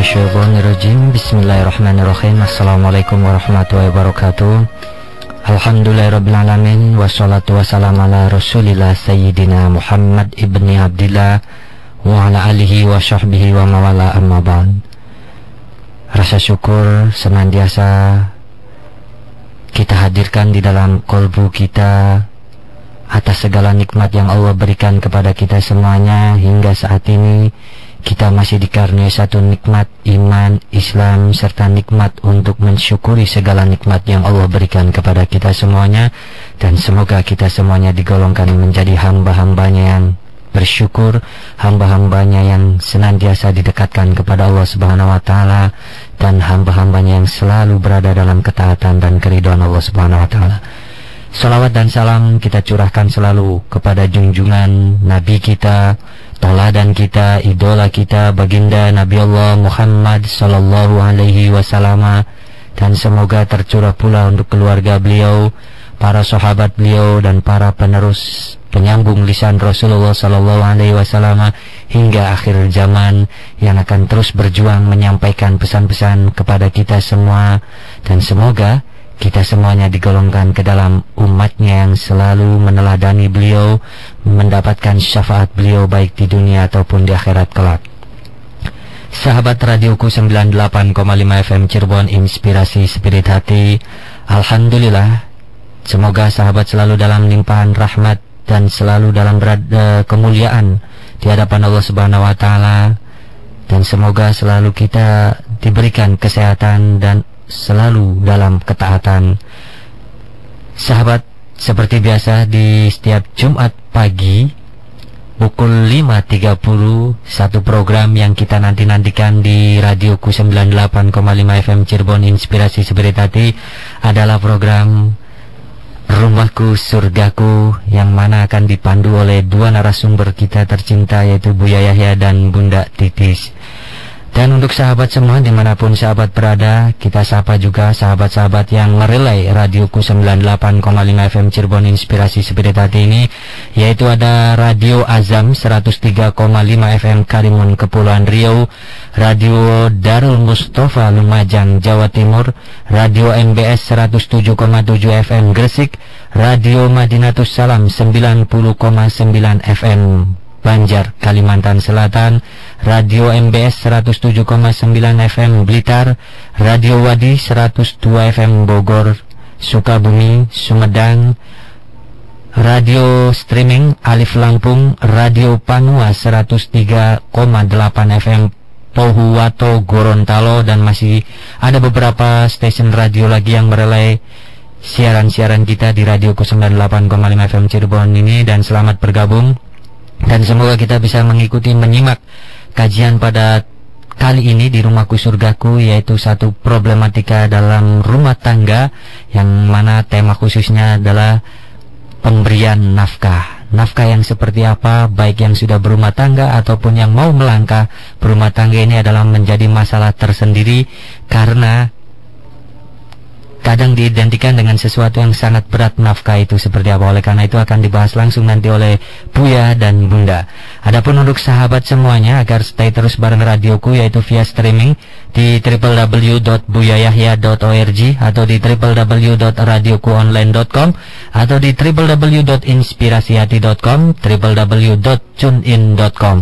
minasyaitonirrajim. Bismillahirrahmanirrahim. Assalamualaikum warahmatullahi wabarakatuh. Alhamdulillahirabbil alamin wassalatu wassalamu ala Rasulillah Sayyidina Muhammad ibni Abdillah wa ala alihi wa sahbihi wa mawala amma ba'd. Rasa syukur senantiasa kita hadirkan di dalam kolbu kita atas segala nikmat yang Allah berikan kepada kita semuanya. Hingga saat ini kita masih dikaruniai satu nikmat iman, Islam, serta nikmat untuk mensyukuri segala nikmat yang Allah berikan kepada kita semuanya. Dan semoga kita semuanya digolongkan menjadi hamba-hambanya yang bersyukur, hamba-hambanya yang senantiasa didekatkan kepada Allah Subhanahu wa Ta'ala, dan hamba-hambanya yang selalu berada dalam ketaatan dan keridhaan Allah Subhanahu wa Ta'ala. Salawat dan salam kita curahkan selalu kepada junjungan Nabi kita, tauladan kita, idola kita, baginda Nabi Allah Muhammad sallallahu alaihi wasallam, dan semoga tercurah pula untuk keluarga beliau, para sahabat beliau, dan para penerus penyambung lisan Rasulullah sallallahu alaihi wasallam hingga akhir zaman, yang akan terus berjuang menyampaikan pesan-pesan kepada kita semua. Dan semoga kita semuanya digolongkan ke dalam umatnya yang selalu meneladani beliau, mendapatkan syafaat beliau baik di dunia ataupun di akhirat kelak. Sahabat radioku 98,5 FM Cirebon, inspirasi spirit hati. Alhamdulillah, semoga sahabat selalu dalam limpahan rahmat dan selalu dalam kemuliaan di hadapan Allah Subhanahu wa Ta'ala. Dan semoga selalu kita diberikan kesehatan dan selalu dalam ketaatan. Sahabat, seperti biasa di setiap Jumat pagi pukul 5.30, satu program yang kita nanti-nantikan di radioku 98,5 FM Cirebon, inspirasi spirit hati, adalah program Rumahku Surgaku, yang mana akan dipandu oleh dua narasumber kita tercinta, yaitu Buya Yahya dan Bunda Titis. Dan untuk sahabat semua dimanapun sahabat berada, kita sapa juga sahabat-sahabat yang merelay radioku 98,5 FM Cirebon, inspirasi spirit hati ini, yaitu ada Radio Azam 103,5 FM Karimun Kepulauan Riau, Radio Darul Mustafa Lumajang Jawa Timur, Radio MBS 107,7 FM Gresik, Radio Madinatus Salam 90,9 FM Banjar Kalimantan Selatan, Radio MBS 107,9 FM Blitar, Radio Wadi 102 FM Bogor Sukabumi Sumedang, Radio Streaming Alif Lampung, Radio Panua 103,8 FM Pohuwato Gorontalo, dan masih ada beberapa stasiun radio lagi yang merelay siaran-siaran kita di Radio 98,5 FM Cirebon ini. Dan selamat bergabung, dan semoga kita bisa mengikuti, menyimak kajian pada kali ini di Rumahku Surgaku, yaitu satu problematika dalam rumah tangga, yang mana tema khususnya adalah pemberian nafkah. Nafkah yang seperti apa, baik yang sudah berumah tangga ataupun yang mau melangkah berumah tangga, ini adalah menjadi masalah tersendiri, karena kadang diidentikan dengan sesuatu yang sangat berat nafkah itu seperti apa. Oleh karena itu akan dibahas langsung nanti oleh Buya dan Bunda. Adapun untuk sahabat semuanya, agar stay terus bareng radioku, yaitu via streaming di www.buyayahya.org atau di www.radiokuonline.com atau di www.inspirasihati.com, www.tunein.com.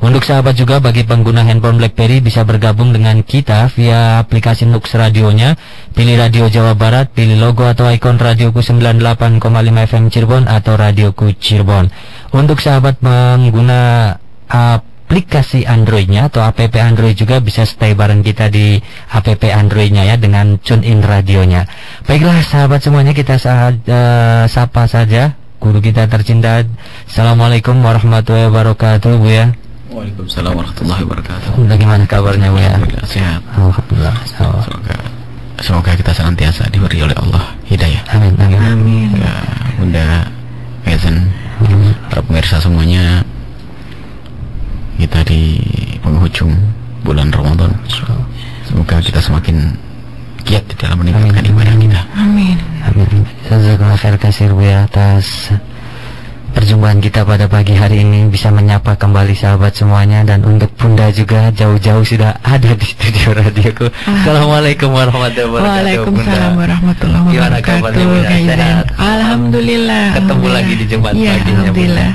Untuk sahabat juga bagi pengguna handphone BlackBerry bisa bergabung dengan kita via aplikasi Nux radionya, pilih Radio Jawa Barat, pilih logo atau ikon radioku 98,5 FM Cirebon atau radioku Cirebon. Untuk sahabat pengguna aplikasi Androidnya atau app Android juga bisa stay bareng kita di app Androidnya ya, dengan TuneIn radionya. Baiklah sahabat semuanya, kita sapa saja guru kita tercinta. Assalamualaikum warahmatullahi wabarakatuh, Bu ya. Waalaikumsalam warahmatullahi wabarakatuh. Bagaimana kabarnya, Bu ya? Alhamdulillah sehat. Alhamdulillah. Semoga kita senantiasa diberi oleh Allah hidayah. Amin, amin, amin. Ya, Bunda Ezen, para pemirsa semuanya, kita di penghujung bulan Ramadan. Semoga kita semakin giat di dalam meningkatkan ibadah kita. Amin. Amin. Jazakallahu khair kasir, Bu ya, atas perjumpaan kita pada pagi hari ini, bisa menyapa kembali sahabat semuanya. Dan untuk Bunda juga jauh-jauh sudah ada di studio radioku. Assalamualaikum warahmatullahi wabarakatuh. Waalaikumsalam warahmatullahi wabarakatuh. Gimana kabarnya Bunda? Sehat? Alhamdulillah. Ketemu lagi di Jumat ya, paginya. Alhamdulillah.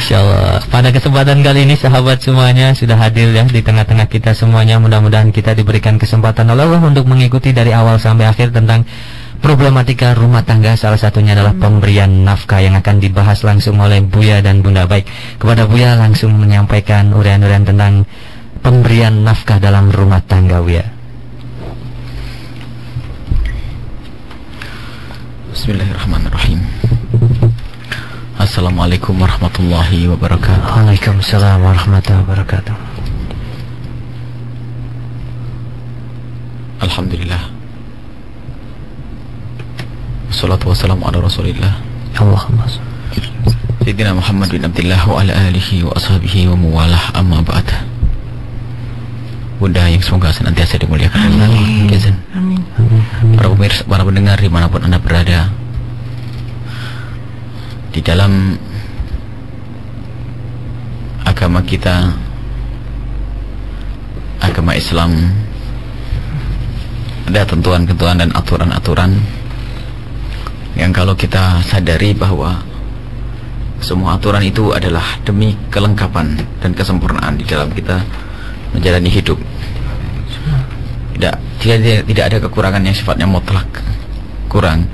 Insyaallah. Pada kesempatan kali ini sahabat semuanya sudah hadir ya di tengah-tengah kita semuanya. Mudah-mudahan kita diberikan kesempatan oleh Allah untuk mengikuti dari awal sampai akhir tentang problematika rumah tangga. Salah satunya adalah pemberian nafkah yang akan dibahas langsung oleh Buya dan Bunda. Baik, kepada Buya langsung menyampaikan uraian-uraian tentang pemberian nafkah dalam rumah tangga, Buya. Bismillahirrahmanirrahim. Assalamualaikum warahmatullahi wabarakatuh. Waalaikumsalam warahmatullahi wabarakatuh. Alhamdulillah. Wassalatu wassalamu ala rasulillah Allahumma Sayyidina Muhammad bin Abdillah wa ala alihi wa ashabihi wa muwalah, amma ba'd. Bunda yang semoga senantiasa dimuliakan Allah. Amin. Para pemirsa, para pendengar dimanapun Anda berada, di dalam agama kita, agama Islam, ada ketentuan-ketentuan dan aturan-aturan yang kalau kita sadari bahwa semua aturan itu adalah demi kelengkapan dan kesempurnaan di dalam kita menjalani hidup. Tidak ada kekurangan yang sifatnya mutlak kurang,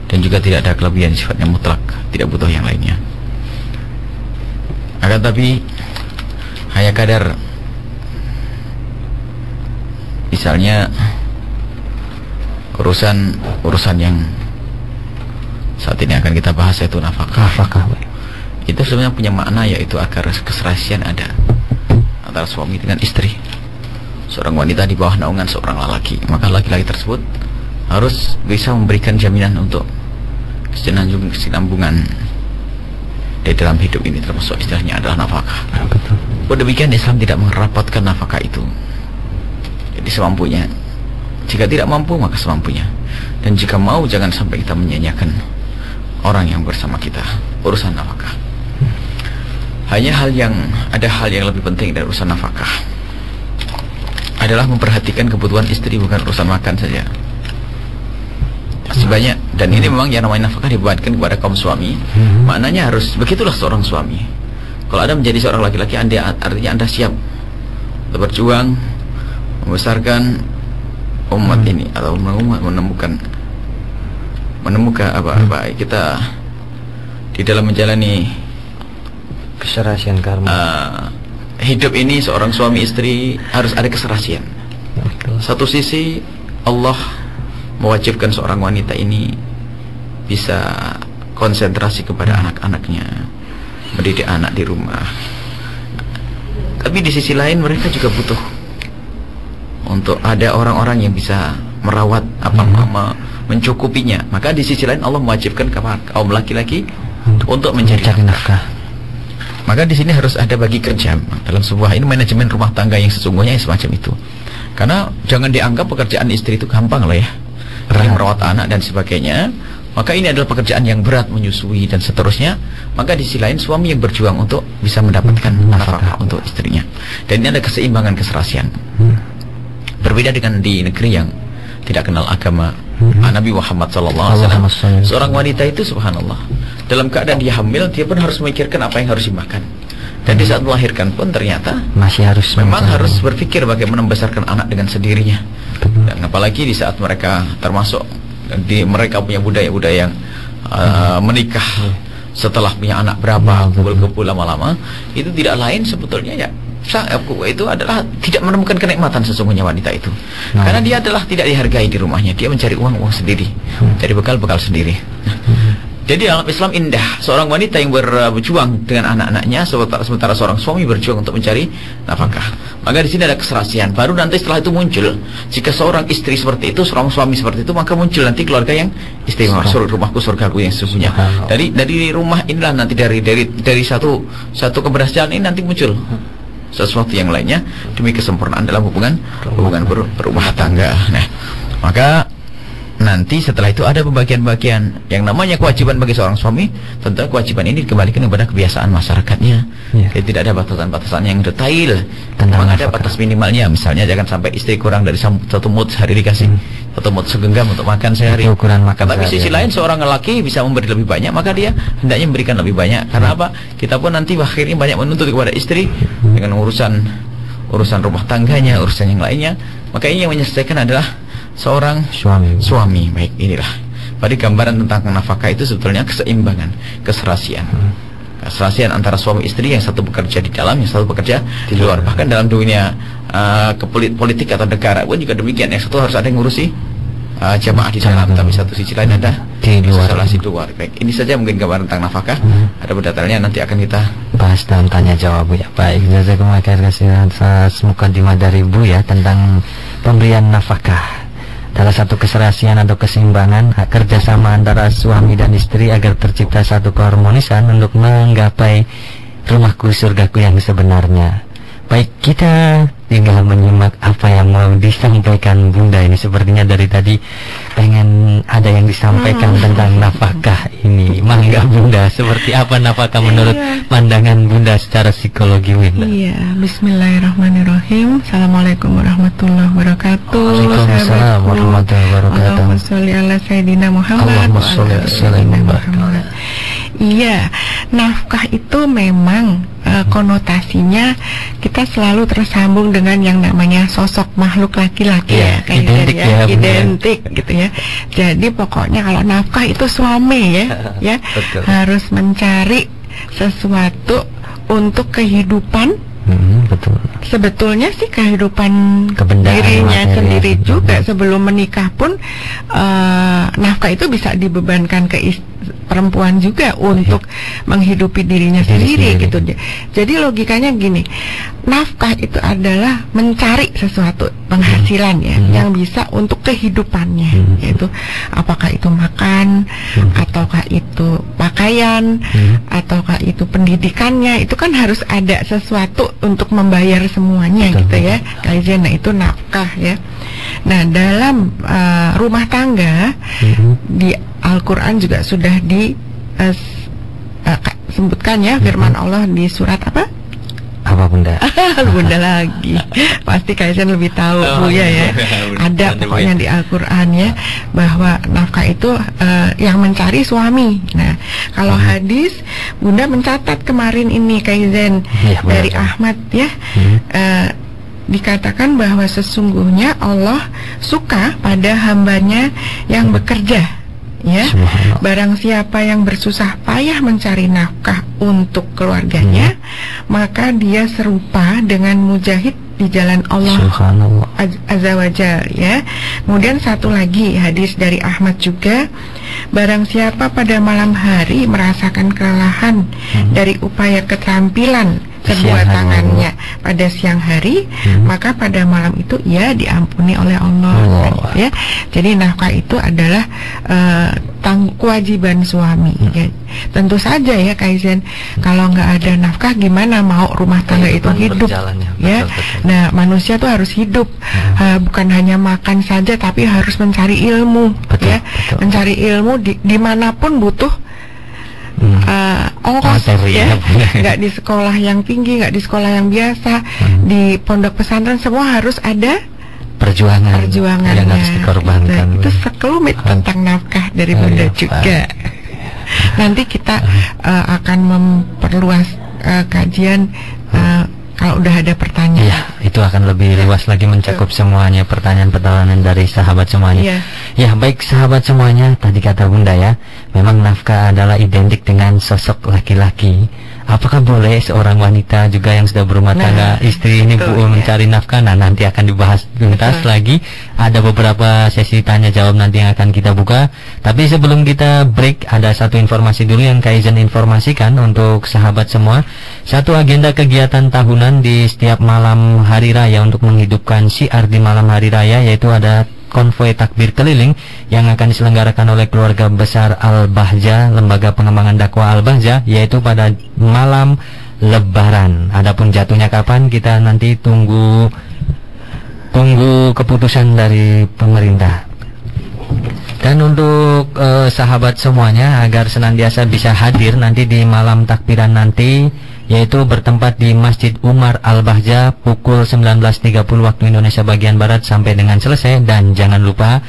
dan juga tidak ada kelebihan yang sifatnya mutlak tidak butuh yang lainnya. Akan tapi hanya kadar misalnya urusan yang saat ini akan kita bahas, yaitu nafkah. Itu sebenarnya punya makna, yaitu agar keserasian ada antara suami dengan istri. Seorang wanita di bawah naungan seorang lelaki, maka laki-laki tersebut harus bisa memberikan jaminan untuk kesinambungan di dalam hidup ini, termasuk istilahnya adalah nafkah. Demikian Islam tidak merapatkan nafkah itu. Jadi semampunya. Jika tidak mampu maka semampunya. Dan jika mau jangan sampai kita menyanyiakan orang yang bersama kita. Urusan nafkah. Ada hal yang lebih penting dari urusan nafkah, adalah memperhatikan kebutuhan istri, bukan urusan makan saja. Masih banyak, dan ini memang yang namanya nafkah dibebankan kepada kaum suami. Maknanya harus begitulah seorang suami. Kalau Anda menjadi seorang laki-laki, artinya Anda siap untuk berjuang membesarkan umat ini, atau menemukan apa kita di dalam menjalani keserasian karma. Hidup ini seorang suami istri harus ada keserasian. Satu sisi Allah mewajibkan seorang wanita ini bisa konsentrasi kepada anak-anaknya, mendidik anak di rumah. Tapi di sisi lain mereka juga butuh untuk ada orang-orang yang bisa merawat mencukupinya. Maka di sisi lain Allah mewajibkan kepada kaum laki-laki untuk mencari nafkah. Maka di sini harus ada bagi kerja dalam sebuah manajemen rumah tangga yang sesungguhnya semacam itu. Karena jangan dianggap pekerjaan istri itu gampang lah ya, merawat anak dan sebagainya. Maka ini adalah pekerjaan yang berat, menyusui dan seterusnya. Maka di sisi lain suami yang berjuang untuk bisa mendapatkan nafkah untuk istrinya. Dan ini ada keseimbangan, keserasian. Berbeda dengan di negeri yang tidak kenal agama Nabi Muhammad SAW. Seorang wanita itu subhanallah, dalam keadaan dia hamil, dia pun harus memikirkan apa yang harus dimakan. Dan di saat melahirkan pun ternyata memang harus berpikir bagaimana membesarkan anak dengan sendirinya. Dan apalagi di saat mereka termasuk mereka punya budaya-budaya yang menikah setelah punya anak berapa, kumpul-kumpul lama-lama, itu tidak lain sebetulnya ya, itu adalah tidak menemukan kenikmatan sesungguhnya wanita itu. Karena dia adalah tidak dihargai di rumahnya. Dia mencari uang sendiri, mencari bekal sendiri. Jadi dalam Islam indah seorang wanita yang berjuang dengan anak-anaknya, sementara seorang suami berjuang untuk mencari nafkah. Maka di sini ada keserasian. Baru nanti setelah itu muncul, jika seorang istri seperti itu, seorang suami seperti itu, maka muncul nanti keluarga yang istimewa. Rumahku surgaku yang sesungguhnya. Dari rumah inilah nanti dari satu keberhasilan ini nanti muncul sesuatu yang lainnya demi kesempurnaan dalam hubungan berumah tangga. Nah, maka nanti setelah itu ada pembagian-bagian. Yang namanya kewajiban bagi seorang suami, tentu kewajiban ini dikembalikan kepada kebiasaan masyarakatnya. Jadi tidak ada batasan-batasan yang detail. Memang ada batas minimalnya. Misalnya jangan sampai istri kurang dari 1 mud sehari dikasih, 1 mud segenggam untuk makan sehari. Ukuran makan. Tapi sisi lain seorang lelaki bisa memberi lebih banyak, maka dia hendaknya memberikan lebih banyak. Karena apa? Kita pun nanti akhirnya banyak menuntut kepada istri dengan urusan rumah tangganya, urusan yang lainnya. Maka ini yang menyelesaikan adalah seorang suami. Baik, inilah pada gambaran tentang nafkah itu sebetulnya keseimbangan, keserasian. Keserasian antara suami istri, yang satu bekerja di dalam, yang satu bekerja di luar. Bahkan dalam dunia politik atau negara pun juga demikian. Yang satu harus ada yang ngurusi jamaah di dalam, tapi satu sisi lain ada di luar. Baik, ini saja mungkin gambaran tentang nafkah. Ada detailnya nanti akan kita bahas dalam tanya jawab, Bu ya. Baik, jazakumullah khairan atas mukadimah dari Bu ya tentang pemberian nafkah. Salah satu keserasian atau keseimbangan kerjasama antara suami dan istri agar tercipta satu keharmonisan untuk menggapai rumahku surgaku yang sebenarnya. Baik, kita tinggal menyimak apa yang mau disampaikan Bunda ini. Sepertinya dari tadi pengen ada yang disampaikan tentang nafkah ini. Mangga Bunda, seperti apa nafkah menurut pandangan Bunda secara psikologi Bunda? Iya, bismillahirrahmanirrahim. Assalamualaikum warahmatullahi wabarakatuh. Waalaikumsalam warahmatullahi wabarakatuh. Allahumma sholli ala sayyidina Muhammad. Allahumma sholli ala sayyidina Muhammad. Iya, nafkah itu memang konotasinya kita selalu tersambung dengan yang namanya sosok makhluk laki-laki ya, identik gitu ya. Jadi pokoknya kalau nafkah itu suami ya, harus mencari sesuatu untuk kehidupan. Betul. Sebetulnya sih kehidupan Kebendaan dirinya materi, sendiri juga sebelum menikah pun nafkah itu bisa dibebankan ke perempuan juga untuk menghidupi dirinya sendiri gitu. Jadi logikanya gini, nafkah itu adalah mencari sesuatu penghasilan ya yang bisa untuk kehidupannya, yaitu apakah itu makan, ataukah itu pakaian, ataukah itu pendidikannya. Itu kan harus ada sesuatu untuk membayar semuanya gitu ya. Nah itu nafkah ya. Nah dalam rumah tangga di Al-Quran juga sudah disebutkan ya, firman Allah di surat apa? Apa Bunda? Bunda lagi. Pasti Kaizen lebih tahu Bu ya. Ada pokoknya di Al-Quran ya, bahwa nafkah itu yang mencari suami. Nah, kalau hadis Bunda mencatat kemarin ini Kaizen dari Ahmad ya. Dikatakan bahwa sesungguhnya Allah suka pada hambanya yang bekerja ya. Barang siapa yang bersusah payah mencari nafkah untuk keluarganya, maka dia serupa dengan mujahid di jalan Allah Azza wa Jalla ya. Kemudian satu lagi hadis dari Ahmad juga, barang siapa pada malam hari merasakan kelelahan dari upaya keterampilan kedua tangannya pada siang hari, maka pada malam itu ia diampuni oleh Allah ya. Jadi nafkah itu adalah kewajiban suami ya. Tentu saja ya Kaizen, kalau nggak ada nafkah gimana mau rumah tangga itu hidup ya. Nah manusia tuh harus hidup, bukan hanya makan saja, tapi harus mencari ilmu ya. Mencari ilmu dimanapun butuh ongkos ya. Nggak di sekolah yang tinggi, nggak di sekolah yang biasa, di pondok pesantren, semua harus ada perjuangannya yang harus dikorbankan. Itu sekelumit tentang nafkah dari Bunda juga. Nanti kita akan memperluas kajian kalau udah ada pertanyaan. Iya, itu akan lebih luas lagi mencakup semuanya, pertanyaan-pertanyaan dari sahabat semuanya. Ya, baik sahabat semuanya, tadi kata Bunda ya, memang nafkah adalah identik dengan sosok laki-laki. Apakah boleh seorang wanita juga yang sudah berumah tangga, istri ini mencari nafkah? Nah, nanti akan dibahas tuntas lagi. Ada beberapa sesi tanya jawab nanti yang akan kita buka. Tapi sebelum kita break, ada satu informasi dulu yang Kaizen informasikan untuk sahabat semua. Satu agenda kegiatan tahunan di setiap malam hari raya untuk menghidupkan syiar di malam hari raya, yaitu ada konvoi takbir keliling yang akan diselenggarakan oleh keluarga besar Al-Bahjah, lembaga pengembangan dakwah Al-Bahjah, yaitu pada malam Lebaran. Adapun jatuhnya kapan, kita nanti tunggu keputusan dari pemerintah. Dan untuk sahabat semuanya, agar senantiasa bisa hadir nanti di malam takbiran nanti, yaitu bertempat di Masjid Umar Al-Bahjah pukul 19.30 waktu Indonesia bagian Barat sampai dengan selesai. Dan jangan lupa,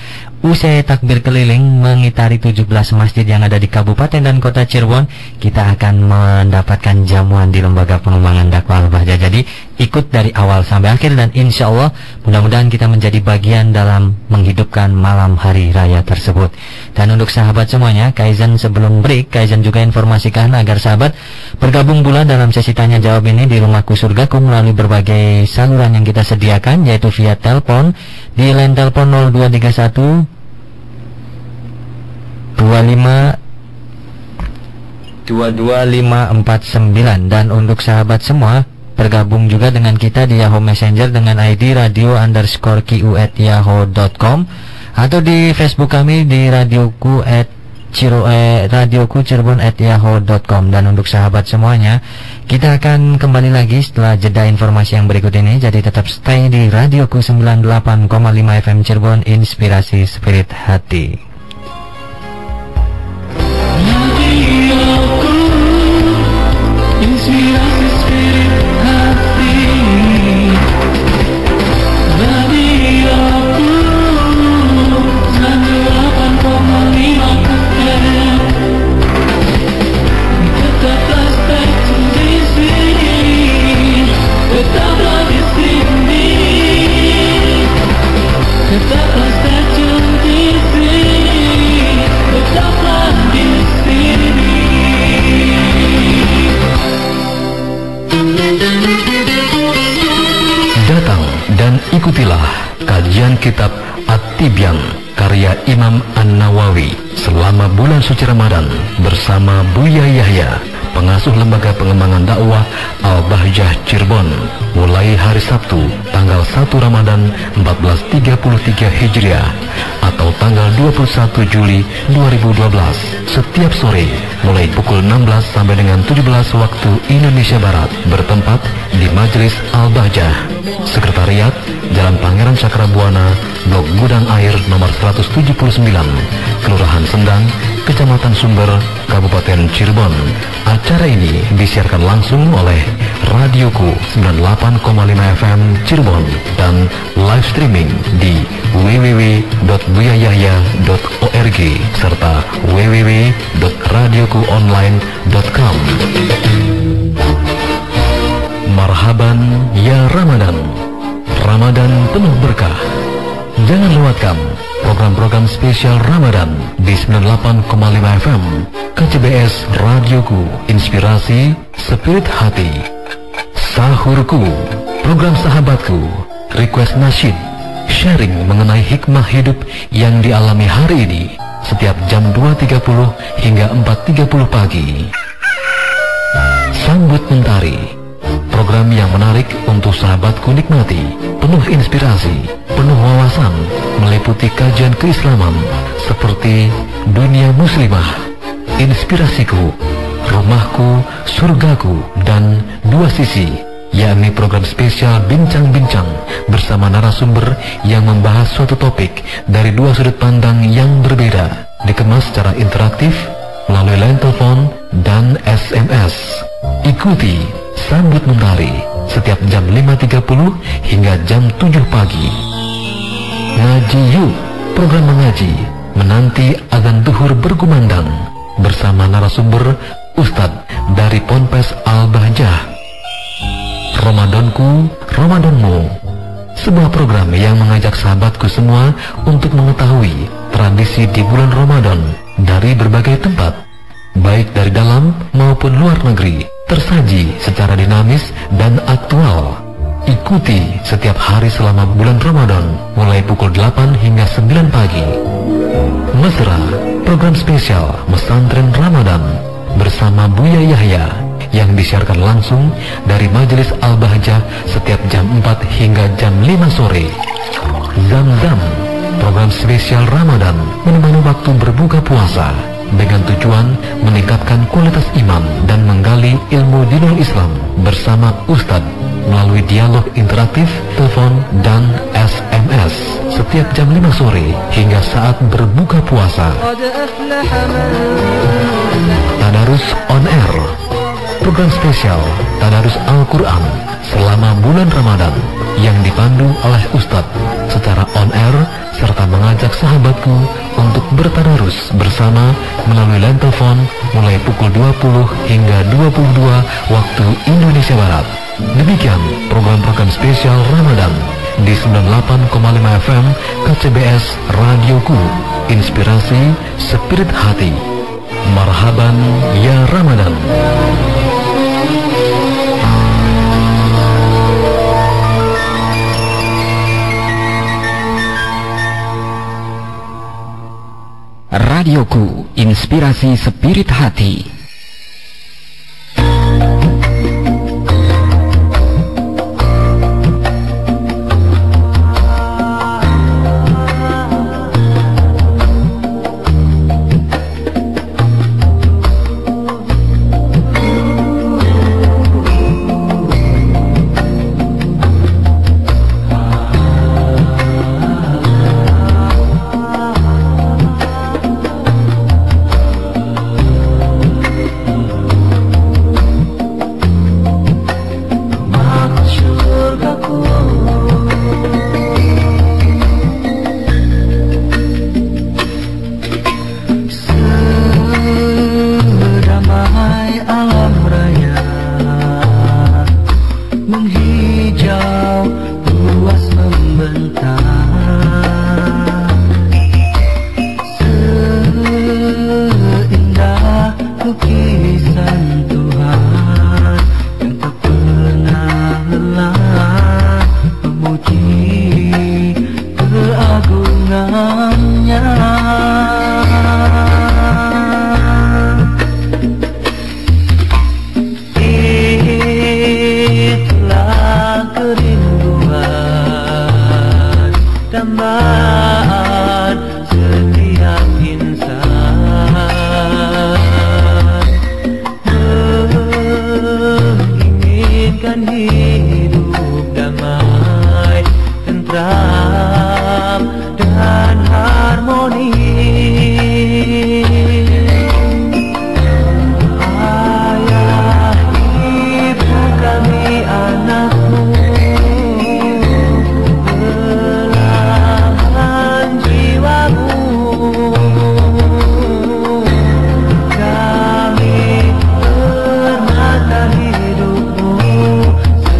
usai takbir keliling mengitari 17 masjid yang ada di Kabupaten dan Kota Cirebon, kita akan mendapatkan jamuan di Lembaga Pengembangan Dakwah Al-Bahjah. Jadi ikut dari awal sampai akhir, dan insya Allah mudah-mudahan kita menjadi bagian dalam menghidupkan malam hari raya tersebut. Dan untuk sahabat semuanya, Kaizen sebelum break, Kaizen juga informasikan agar sahabat bergabung pula dalam sesi tanya jawab ini di Rumahku Surgaku melalui berbagai saluran yang kita sediakan, yaitu via telepon di line telepon 0231 2522549. Dan untuk sahabat semua, bergabung juga dengan kita di Yahoo Messenger dengan ID radio_ku@yahoo.com atau di Facebook kami di radioku Cirebon@yahoo.com. Dan untuk sahabat semuanya, kita akan kembali lagi setelah jeda informasi yang berikut ini. Jadi tetap stay di radioku 98,5 FM Cirebon, inspirasi spirit hati. Inspirasi spirit hati, radioku 98,5 FM. Tetaplah stay tune di sini, tetaplah di sini, tetaplah stay tune di sini, tetaplah di sini. Datang dan ikutilah kajian kitab At-Tibyan karya Imam An-Nawawi selama bulan suci Ramadan bersama Buya Yahya, pengasuh Lembaga Pengembangan Dakwah Al-Bahjah Cirebon, mulai hari Sabtu tanggal 1 Ramadan 1433 Hijriah atau tanggal 21 Juli 2012 setiap sore mulai pukul 16 sampai dengan 17 waktu Indonesia Barat, bertempat di Majelis Al-Bahjah, Sekretariat Jalan Pangeran Cakrabuana, Blok Gudang Air nomor 179, Kelurahan Sendang, Kecamatan Sumber, Kabupaten Cirebon. Acara ini disiarkan langsung oleh Radioku 98,5 FM Cirebon dan live streaming di www.buyayahya.org serta www.radiokuonline.com. Marhaban ya Ramadan. Ramadan penuh berkah. Jangan lewatkan program-program spesial Ramadan di 98,5 FM KCBS Radioku, inspirasi spirit hati. Sahurku, program sahabatku, request nasyid, sharing mengenai hikmah hidup yang dialami hari ini setiap jam 2.30 hingga 4.30 pagi. Sambut Mentari, program yang menarik untuk sahabatku nikmati, penuh inspirasi, penuh wawasan, meliputi kajian keislaman seperti dunia muslimah, inspirasiku, rumahku, surgaku, dan dua sisi, yakni program spesial bincang-bincang bersama narasumber yang membahas suatu topik dari dua sudut pandang yang berbeda, dikemas secara interaktif melalui line telepon dan SMS. Ikuti Sambut Mentari setiap jam 5.30 hingga jam 7 pagi. Ngaji Yuk, program mengaji menanti azan duhur berkumandang bersama narasumber Ustadz dari Ponpes Al-Bahjah. Ramadanku, Ramadanmu, sebuah program yang mengajak sahabatku semua untuk mengetahui tradisi di bulan Ramadan dari berbagai tempat, baik dari dalam maupun luar negeri, tersaji secara dinamis dan aktual. Ikuti setiap hari selama bulan Ramadan mulai pukul 8 hingga 9 pagi. Mesra, program spesial Mesantren Ramadan bersama Buya Yahya yang disiarkan langsung dari Majelis Al-Bahjah setiap jam 4 hingga jam 5 sore. Zam-Zam, program spesial Ramadan menemani waktu berbuka puasa dengan tujuan meningkatkan kualitas iman dan menggali ilmu dinul Islam bersama Ustadz melalui dialog interaktif, telepon, dan SMS. setiap jam 5 sore hingga saat berbuka puasa. Tadarus on Air, program spesial Tadarus Al-Quran selama bulan Ramadan yang dipandu oleh Ustadz secara on air serta mengajak sahabatku untuk bertadarus bersama melalui line telepon mulai pukul 20 hingga 22 waktu Indonesia Barat. Demikian program-program spesial Ramadan di 98,5 FM KCBS Radioku, inspirasi spirit hati. Marhaban ya Ramadan. Radioku, inspirasi spirit hati.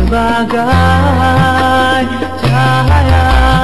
Sebagai cahaya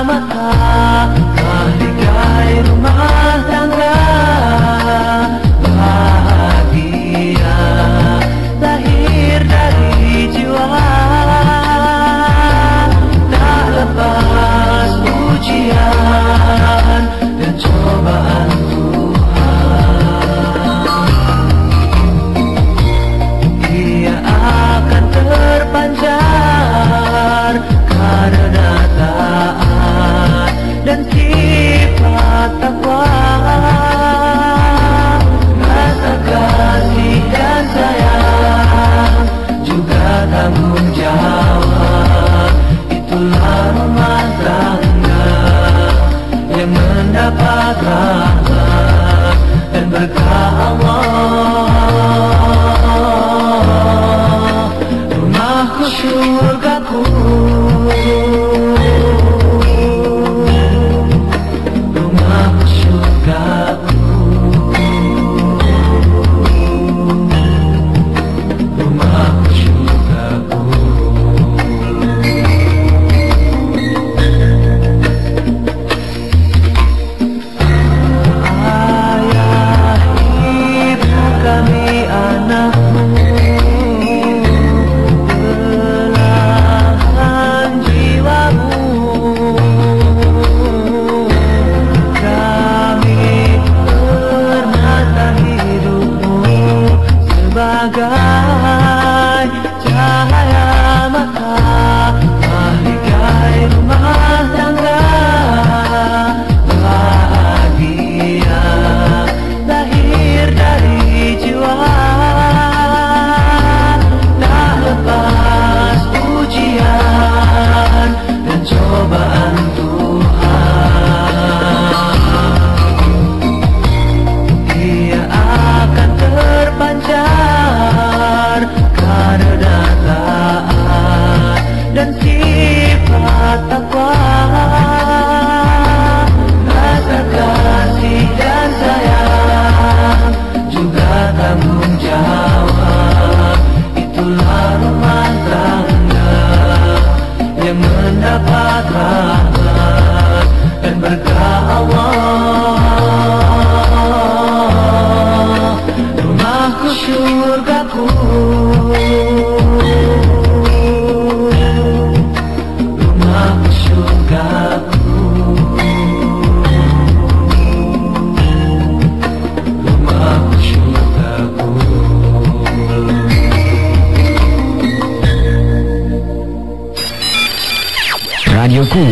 radioku.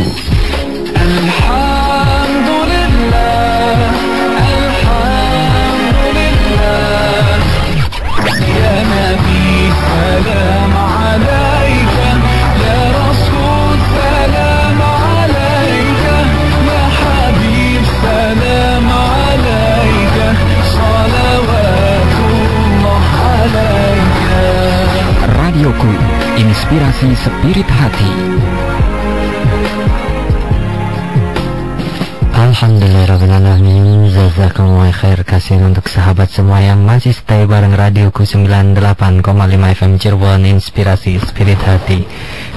Radioku, inspirasi spirit hati. Alhamdulillahirrahmanirrahim. Jazakumullah khair kasih untuk sahabat semua yang masih stay bareng radioku 98,5 FM Cirebon, inspirasi spirit hati.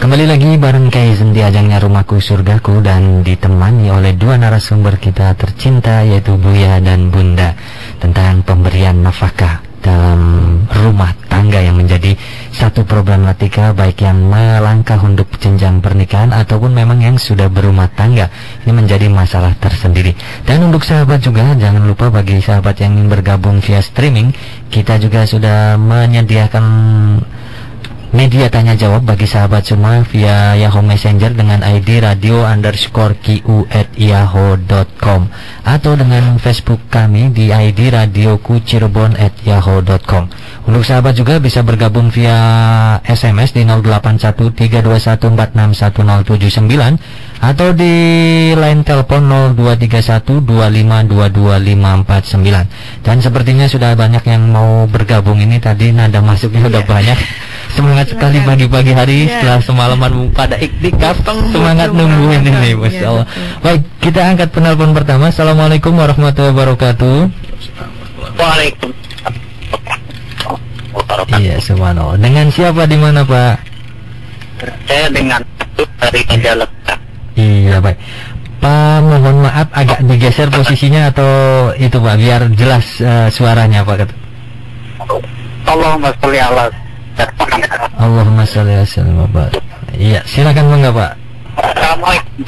Kembali lagi bareng Kaizen di ajangnya Rumahku Surgaku, dan ditemani oleh dua narasumber kita tercinta, yaitu Buya dan Bunda, tentang pemberian nafkah dalam rumah tangga yang menjadi satu problematika baik yang melangkah untuk jenjang pernikahan ataupun memang yang sudah berumah tangga. Ini menjadi masalah tersendiri. Dan untuk sahabat juga jangan lupa, bagi sahabat yang ingin bergabung via streaming, kita juga sudah menyediakan media tanya jawab bagi sahabat semua via Yahoo Messenger dengan ID radio_QU@yahoo.com atau dengan Facebook kami di ID radioku cirebon@yahoo.com. Untuk sahabat juga bisa bergabung via SMS di 081321461079 atau di line telepon 023125225549. Dan sepertinya sudah banyak yang mau bergabung ini, tadi nada masuknya udah banyak. Semangat sekali pagi-pagi hari setelah semalaman pada iktikaf, semangat nungguin ini, Masya Allah. Baik, kita angkat penelpon pertama. Assalamualaikum warahmatullahi wabarakatuh. Waalaikumsalam. Iya, subhanallah. Dengan siapa, di mana Pak? Saya dengan dari Majalengka. Iya, baik. Pak, mohon maaf agak digeser posisinya atau itu Pak, biar jelas suaranya Pak. Allahumma sholli ala Allahumma sholli ala sayyidina. Iya, silakan Bang Pak. Assalamualaikum.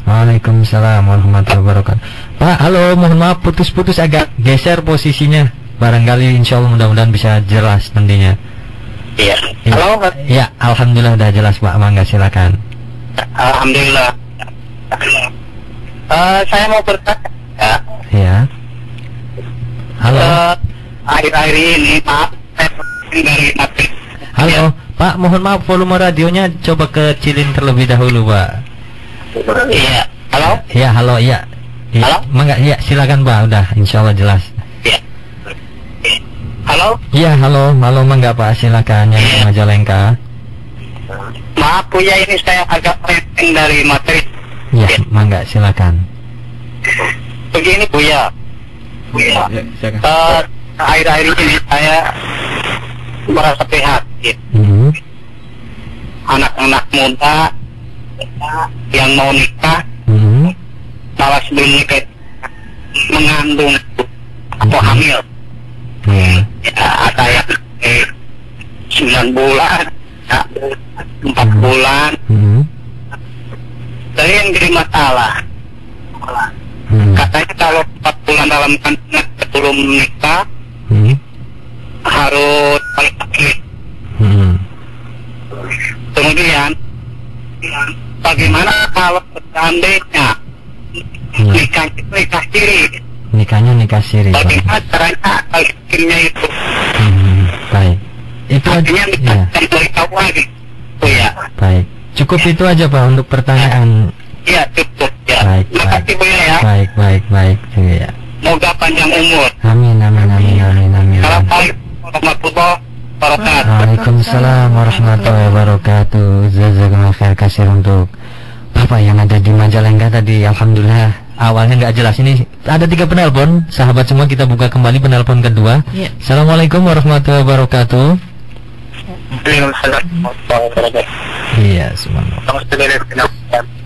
Waalaikumsalam warahmatullahi wabarakatuh. Pak, halo, mohon maaf putus-putus, agak geser posisinya. Barangkali insya Allah mudah-mudahan bisa jelas nantinya. Iya. Iya. Halo. Ya, alhamdulillah udah jelas Pak. Mangga silakan. Alhamdulillah. Saya mau bertanya. Ya. Halo. Akhir-akhir ini maaf, saya dari Madrid. Halo, Pak, mohon maaf volume radionya coba kecilin terlebih dahulu, Pak. Iya. Halo. Ya, halo, ya. Ya, Halo? Mangga, ya, silakan Pak. Udah, insya Allah jelas. Iya. Halo. Iya, halo, mangga Pak, silakan yang di Majalengka. Maaf Buya, ini saya agak penting dari Madrid. Ya, mangga, silakan. Begini Buya. Ya, silakan. Akhir-akhir ini saya merasa prihatin. Anak-anak muda yang mau nikah malah sebelum nikah mengandung atau hamil. Ya. Ya, ada yang 9 bulan, 4 bulan. Jadi yang jadi masalah, katanya kalau 4 bulan dalam kandungan sebelum nikah harus sakit. Kemudian bagaimana kalau seandainya nikahnya nikah siri? Nikahnya nikah siri, Pak. Bagaimana caranya hakimnya itu? Baik. Itu aja. Artinya Ya. nikah beritahu lagi. Oh ya. Baik. Cukup itu aja Pak untuk pertanyaan. Iya cukup ya. Baik, Terima kasih Bu ya. Baik. Ya. Semoga panjang umur. Amin. Assalamualaikum warahmatullahi wabarakatuh. Waalaikumsalam warahmatullahi wabarakatuh. Jazakumullah khair kasih untuk Bapak yang ada di Majalengka tadi. Alhamdulillah awalnya nggak jelas. Ini ada 3 penelpon. Sahabat semua, kita buka kembali penelpon kedua. Ya. Assalamualaikum warahmatullahi wabarakatuh. Waalaikumsalam warahmatullahi wabarakatuh. Iya, subhanallah.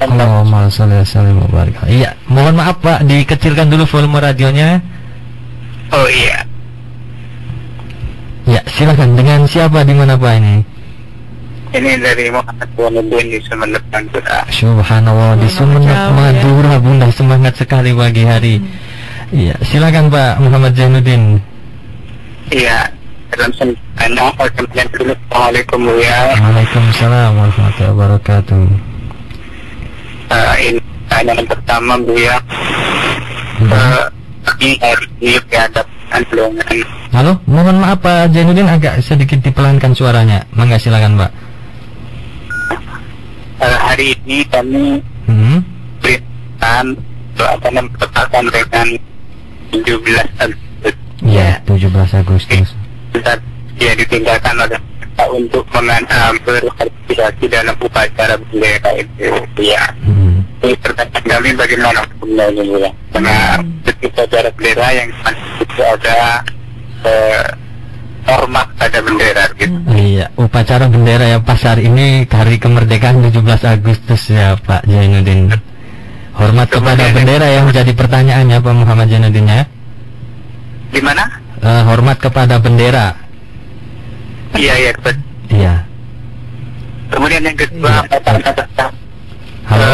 Allahumma sholli wa sallim wa barik. Iya, mohon maaf Pak, dikecilkan dulu volume radionya. Oh iya. Ya, silakan. Dengan siapa, di mana Pak ini? Ini dari Muhammad Buanuddin di Sumeneb Madura. Subhanallah, di Sumeneb Madura, Bunda, semangat sekali pagi hari. Iya, silakan Pak Muhammad Zainuddin. Iya. Dalam semangat kemudian dulu. Assalamualaikum ya. Waalaikumsalam warahmatullahi wabarakatuh. ini pertanyaan pertama Bu ya. Ini hari ini dihadapkan dengan Halo, mohon maaf Pak Zainuddin, agak sedikit dipelankan suaranya. Mangga silakan Pak. hari ini kami berikan bertepatan dengan 17 Agustus. Ya, 17 Agustus. Ya, ditinggalkan oleh kita untuk berpartisipasi dalam upacara bendera itu. Ya. Ini pertanyaan kami bagaimana sebenarnya ya? Karena ketika upacara bendera yang itu ada hormat pada bendera gitu. Iya, upacara bendera ya pas hari ini hari kemerdekaan 17 Agustus ya Pak Zainuddin. Hormat kepada bendera yang menjadi pertanyaannya Pak Muhammad Zainuddin ya. Di mana? Hormat kepada bendera. Iya. Iya. Kemudian yang kedua, Halo.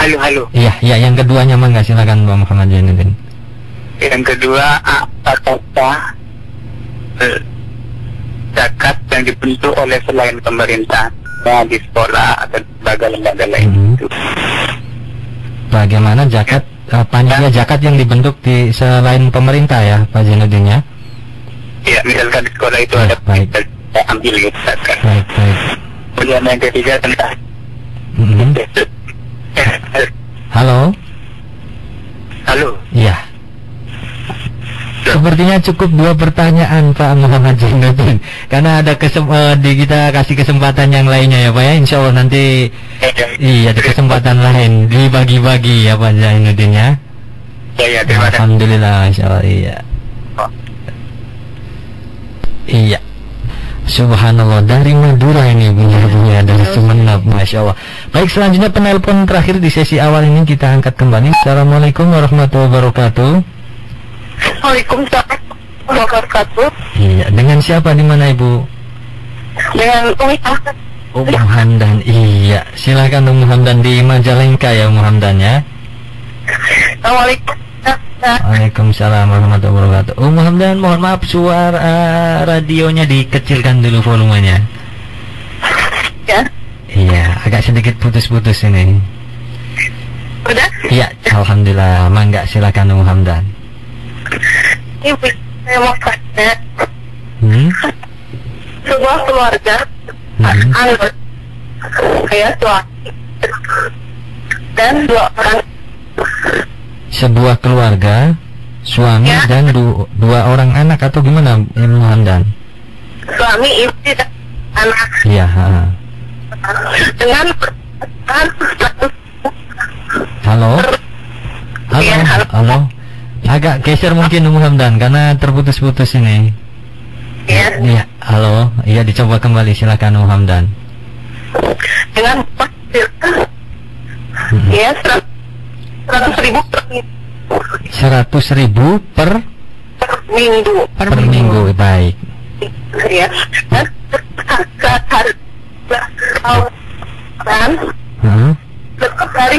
Halo. Iya, yang keduanya mangga silakan Pak Muhammad Zainuddin. Yang kedua, apakah zakat yang dibentuk oleh selain pemerintah di sekolah atau lembaga lain itu? Bagaimana zakat panitia zakat yang dibentuk di selain pemerintah ya Pak Zainuddin ya? Ya, misalkan di sekolah itu ada baik. kita ambil gitu zakat. Baik. Kemudian yang ketiga tentang Halo. Iya. Sepertinya cukup 2 pertanyaan Pak Muhammad Zainuddin, karena ada kita kasih kesempatan yang lainnya ya Pak ya. Insya Allah nanti iya di kesempatan lain dibagi-bagi ya Pak Zainuddin ya. Ya, terima kasih. Alhamdulillah, insya Allah iya. Iya. Subhanallah, dari Madura ini bunyi-bunyi dari Sumeneb, Masya Allah. Baik, selanjutnya penelpon terakhir di sesi awal ini kita angkat kembali. Assalamualaikum warahmatullahi wabarakatuh. Waalaikumsalam warahmatullahi wabarakatuh. Iya, dengan siapa di mana Ibu? Dengan Umi Hamdan. Ummu Hamdan. Iya, silakan Ummu Hamdan di Majalengka ya Ummu Hamdan ya. Waalaikumsalam warahmatullahi wabarakatuh. Ummu Hamdan, mohon maaf suara radionya dikecilkan dulu volumenya. Ya. Iya, agak sedikit putus-putus ini. Udah? Iya, alhamdulillah. Mangga silakan Ummu Hamdan. Ibu, saya mau tanya. Sebuah keluarga anggota saya suami dan 2 orang. Sebuah keluarga suami ya. dan 2 orang anak atau gimana Ummu Hamdan? Suami, istri dan anak. Iya. Dengan Halo. Ya, Halo. Agak geser mungkin Ummu Hamdan karena terputus-putus ini. Ya. Iya. Halo. Iya, dicoba kembali silakan Ummu Hamdan. Dengan ya 100.000 per minggu. Per minggu. Baik. Ya. Dari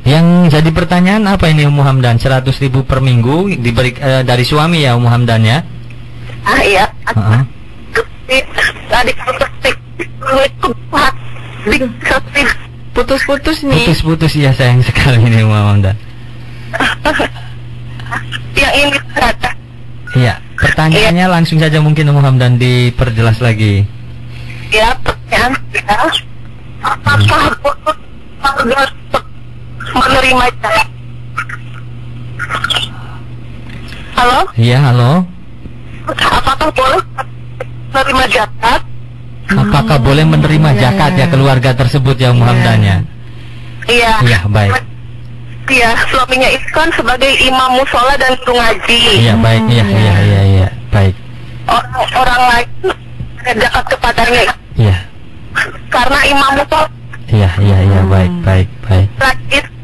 Yang jadi pertanyaan apa ini Ummu Hamdan? 100.000 per minggu diberi dari suami ya Ummu Hamdan ya? Iya. Putus-putus nih. Putus-putus ya, sayang sekali ini Ummu Hamdan. Yang ini kata. Iya, pertanyaannya langsung saja mungkin Ummu Hamdan diperjelas lagi. Ya, pertanyaan saya, apakah harus menerima zakat? Halo? Iya, halo. Apakah boleh menerima zakat? Apakah boleh menerima zakat ya keluarga tersebut ya Ummu Hamdan ya? Iya. Iya, baik. Iya, suaminya itu kan sebagai imam musola dan guru ngaji. Iya, baik. Iya. Baik. Orang lain zakat kepadanya. Iya. Karena imam musola. Iya, baik.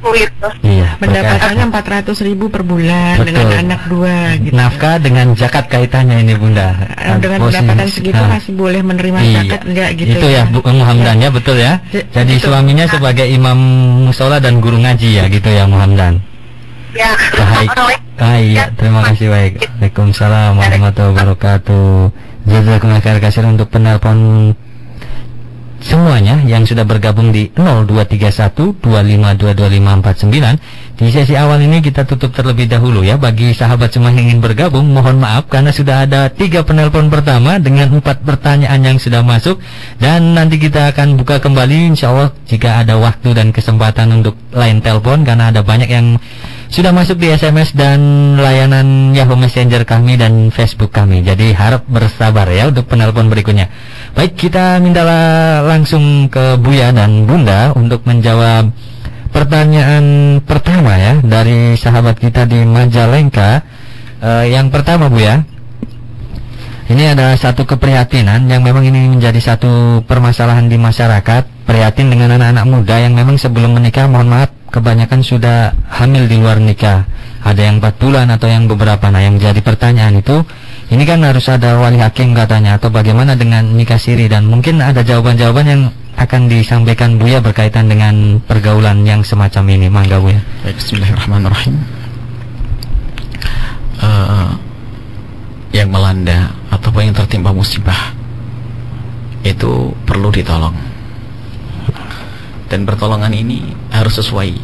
Itu. Iya. Pendapatannya 400.000 per bulan. Betul. Dengan anak 2 gitu. Nafkah dengan zakat kaitannya ini Bunda. Dengan pendapatan segitu masih boleh menerima zakat enggak gitu? Itu ya Bu Ummu Hamdan ya, betul ya. Jadi betul. suaminya sebagai imam musola dan guru ngaji ya, gitu ya Ummu Hamdan. Ya. Baik. Iya, terima kasih baik. Waalaikumsalam warahmatullahi wabarakatuh. Jazakumullah khairan katsiran untuk penelpon semuanya yang sudah bergabung di 023125225549. Di sesi awal ini kita tutup terlebih dahulu ya. Bagi sahabat semua yang ingin bergabung, mohon maaf karena sudah ada 3 penelpon pertama dengan 4 pertanyaan yang sudah masuk. Dan nanti kita akan buka kembali insya Allah jika ada waktu dan kesempatan untuk line telepon, karena ada banyak yang sudah masuk di SMS dan layanan Yahoo Messenger kami dan Facebook kami. Jadi harap bersabar ya untuk penelpon berikutnya. Baik, kita minta langsung ke Buya dan Bunda untuk menjawab pertanyaan pertama ya dari sahabat kita di Majalengka. Yang pertama, Buya, ini ada satu keprihatinan yang memang ini menjadi satu permasalahan di masyarakat. Prihatin dengan anak-anak muda yang memang sebelum menikah, mohon maaf, kebanyakan sudah hamil di luar nikah. Ada yang 4 bulan atau yang beberapa. Nah, yang jadi pertanyaan itu, ini kan harus ada wali hakim katanya, atau bagaimana dengan nikah siri? Dan mungkin ada jawaban-jawaban yang akan disampaikan Buya berkaitan dengan pergaulan yang semacam ini. Mangga Buya. Baik, bismillahirrahmanirrahim. Yang melanda ataupun yang tertimpa musibah itu perlu ditolong, dan pertolongan ini harus sesuai.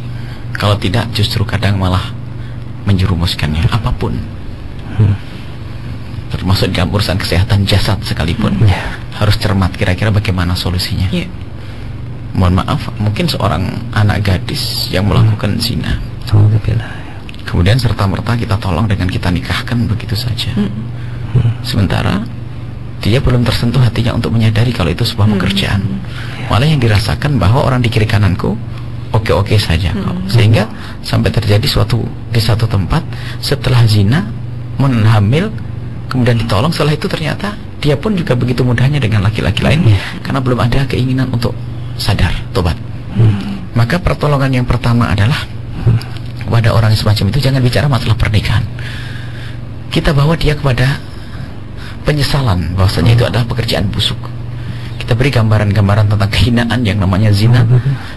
Kalau tidak, justru kadang malah menjerumuskannya. Apapun, termasuk dalam urusan kesehatan jasad sekalipun, harus cermat kira-kira bagaimana solusinya. Mohon maaf, mungkin seorang anak gadis yang melakukan zina, kemudian serta-merta kita tolong dengan kita nikahkan begitu saja. Sementara dia belum tersentuh hatinya untuk menyadari kalau itu sebuah pekerjaan. Malah yang dirasakan bahwa orang di kiri kananku oke-oke saja kok. Sehingga sampai terjadi di satu tempat, setelah zina hamil, kemudian ditolong, setelah itu ternyata dia pun juga begitu mudahnya dengan laki-laki lain, karena belum ada keinginan untuk sadar, tobat. Maka pertolongan yang pertama adalah kepada orang semacam itu, jangan bicara masalah pernikahan. Kita bawa dia kepada penyesalan bahwasanya itu adalah pekerjaan busuk. Kita beri gambaran-gambaran tentang kehinaan yang namanya zina.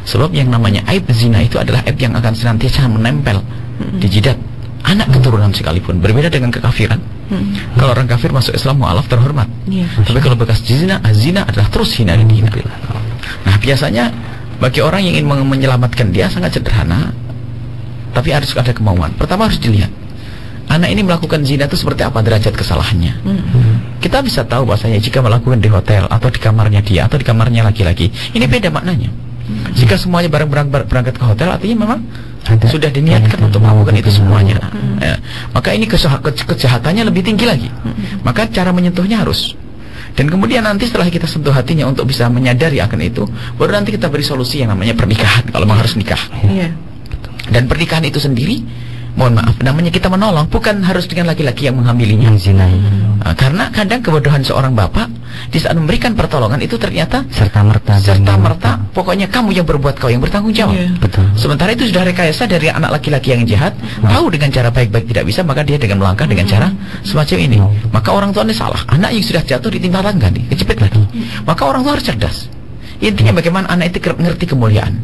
Sebab yang namanya aib zina itu adalah aib yang akan senantiasa menempel di jidat anak keturunan sekalipun. Berbeda dengan kekafiran. Kalau orang kafir masuk Islam mu'alaf, terhormat. Tapi kalau bekas zina adalah terus hina dan dihina. Nah, biasanya bagi orang yang ingin menyelamatkan dia sangat sederhana, tapi harus ada kemauan. Pertama harus dilihat anak ini melakukan zina itu seperti apa derajat kesalahannya. Kita bisa tahu bahasanya jika melakukan di hotel atau di kamarnya dia atau di kamarnya laki-laki, ini beda maknanya. Jika semuanya bareng-bareng berangkat ke hotel, artinya memang sudah diniatkan untuk melakukan itu semuanya. Maka ini kejahatannya lebih tinggi lagi. Maka cara menyentuhnya harus. Dan kemudian nanti setelah kita sentuh hatinya untuk bisa menyadari akan itu, baru nanti kita beri solusi yang namanya pernikahan, kalau memang harus nikah. Dan pernikahan itu sendiri, mohon maaf, namanya kita menolong, bukan harus dengan laki-laki yang menghamilinya. Karena kadang kebodohan seorang bapak di saat memberikan pertolongan itu ternyata serta-merta pokoknya kamu yang berbuat, kau yang bertanggung jawab. Sementara itu sudah rekayasa dari anak laki-laki yang jahat, tahu dengan cara baik-baik tidak bisa, maka dia dengan melangkah dengan cara semacam ini. Maka orang tua ini salah, anak yang sudah jatuh ditimpa tangga nih, kejepit lagi. Maka orang tua harus cerdas. Intinya bagaimana anak itu ngerti kemuliaan.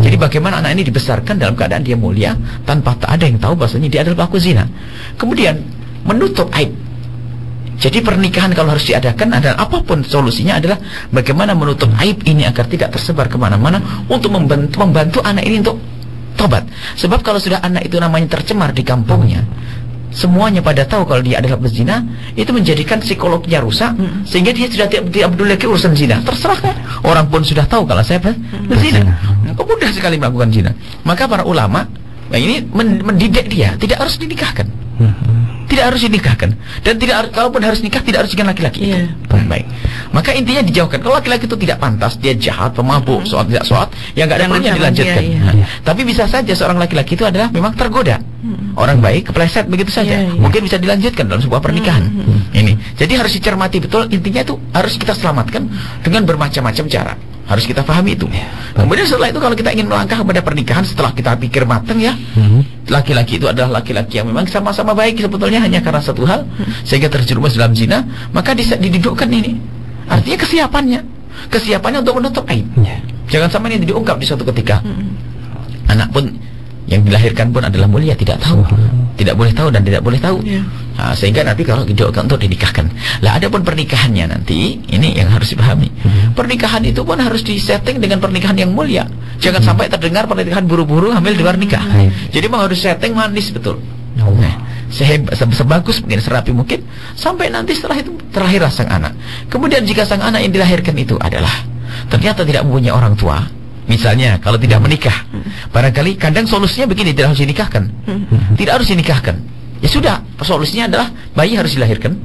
Jadi bagaimana anak ini dibesarkan dalam keadaan dia mulia, tanpa tak ada yang tahu bahasanya dia adalah pelaku zina. Kemudian menutup aib. Jadi pernikahan kalau harus diadakan adalah apapun solusinya adalah bagaimana menutup aib ini agar tidak tersebar kemana-mana, untuk membantu anak ini untuk tobat. Sebab kalau sudah anak itu namanya tercemar di kampungnya, semuanya pada tahu kalau dia adalah pezina, itu menjadikan psikologinya rusak, sehingga dia sudah tidak peduli lagi urusan zina. Terserah kan? Orang pun sudah tahu kalau saya berzina. Mudah sekali melakukan zina. Maka para ulama ini mendidik dia, tidak harus dinikahkan. Tidak harus dinikahkan. Dan tidak harus, kalaupun harus nikah, tidak harus dengan laki-laki itu. Baik. Maka intinya dijauhkan. Kalau laki-laki itu tidak pantas, dia jahat, pemabuk, sholat tidak sholat, ya nggak ada perlunya dilanjutkan. Tapi bisa saja seorang laki-laki itu adalah memang tergoda, orang baik, kepleset begitu saja. Mungkin bisa dilanjutkan dalam sebuah pernikahan. Ini. Jadi harus dicermati betul. Intinya itu harus kita selamatkan dengan bermacam-macam cara. Harus kita pahami itu. Kemudian setelah itu kalau kita ingin melangkah kepada pernikahan, setelah kita pikir matang ya, laki-laki itu adalah laki-laki yang memang sama-sama baik sebetulnya, hanya karena satu hal sehingga terjerumus dalam zina, maka didudukkan ini. Artinya kesiapannya untuk menutup aib. Jangan sampai ini diungkap di suatu ketika. Anak pun yang dilahirkan pun adalah mulia, tidak tahu, tidak boleh tahu dan tidak boleh tahu. Sehingga nanti kalau didoakan untuk dinikahkan. Lah adapun pernikahannya nanti, ini yang harus dipahami. Pernikahan itu pun harus disetting dengan pernikahan yang mulia. Jangan sampai terdengar pernikahan buru-buru hamil di luar nikah. Jadi memang harus setting manis betul. Nah, sebagus mungkin, serapi mungkin, sampai nanti setelah itu terakhir sang anak. Kemudian jika sang anak yang dilahirkan itu adalah ternyata tidak mempunyai orang tua, misalnya kalau tidak menikah, barangkali kadang solusinya begini, tidak harus dinikahkan. Tidak harus dinikahkan. Ya sudah, solusinya adalah bayi harus dilahirkan,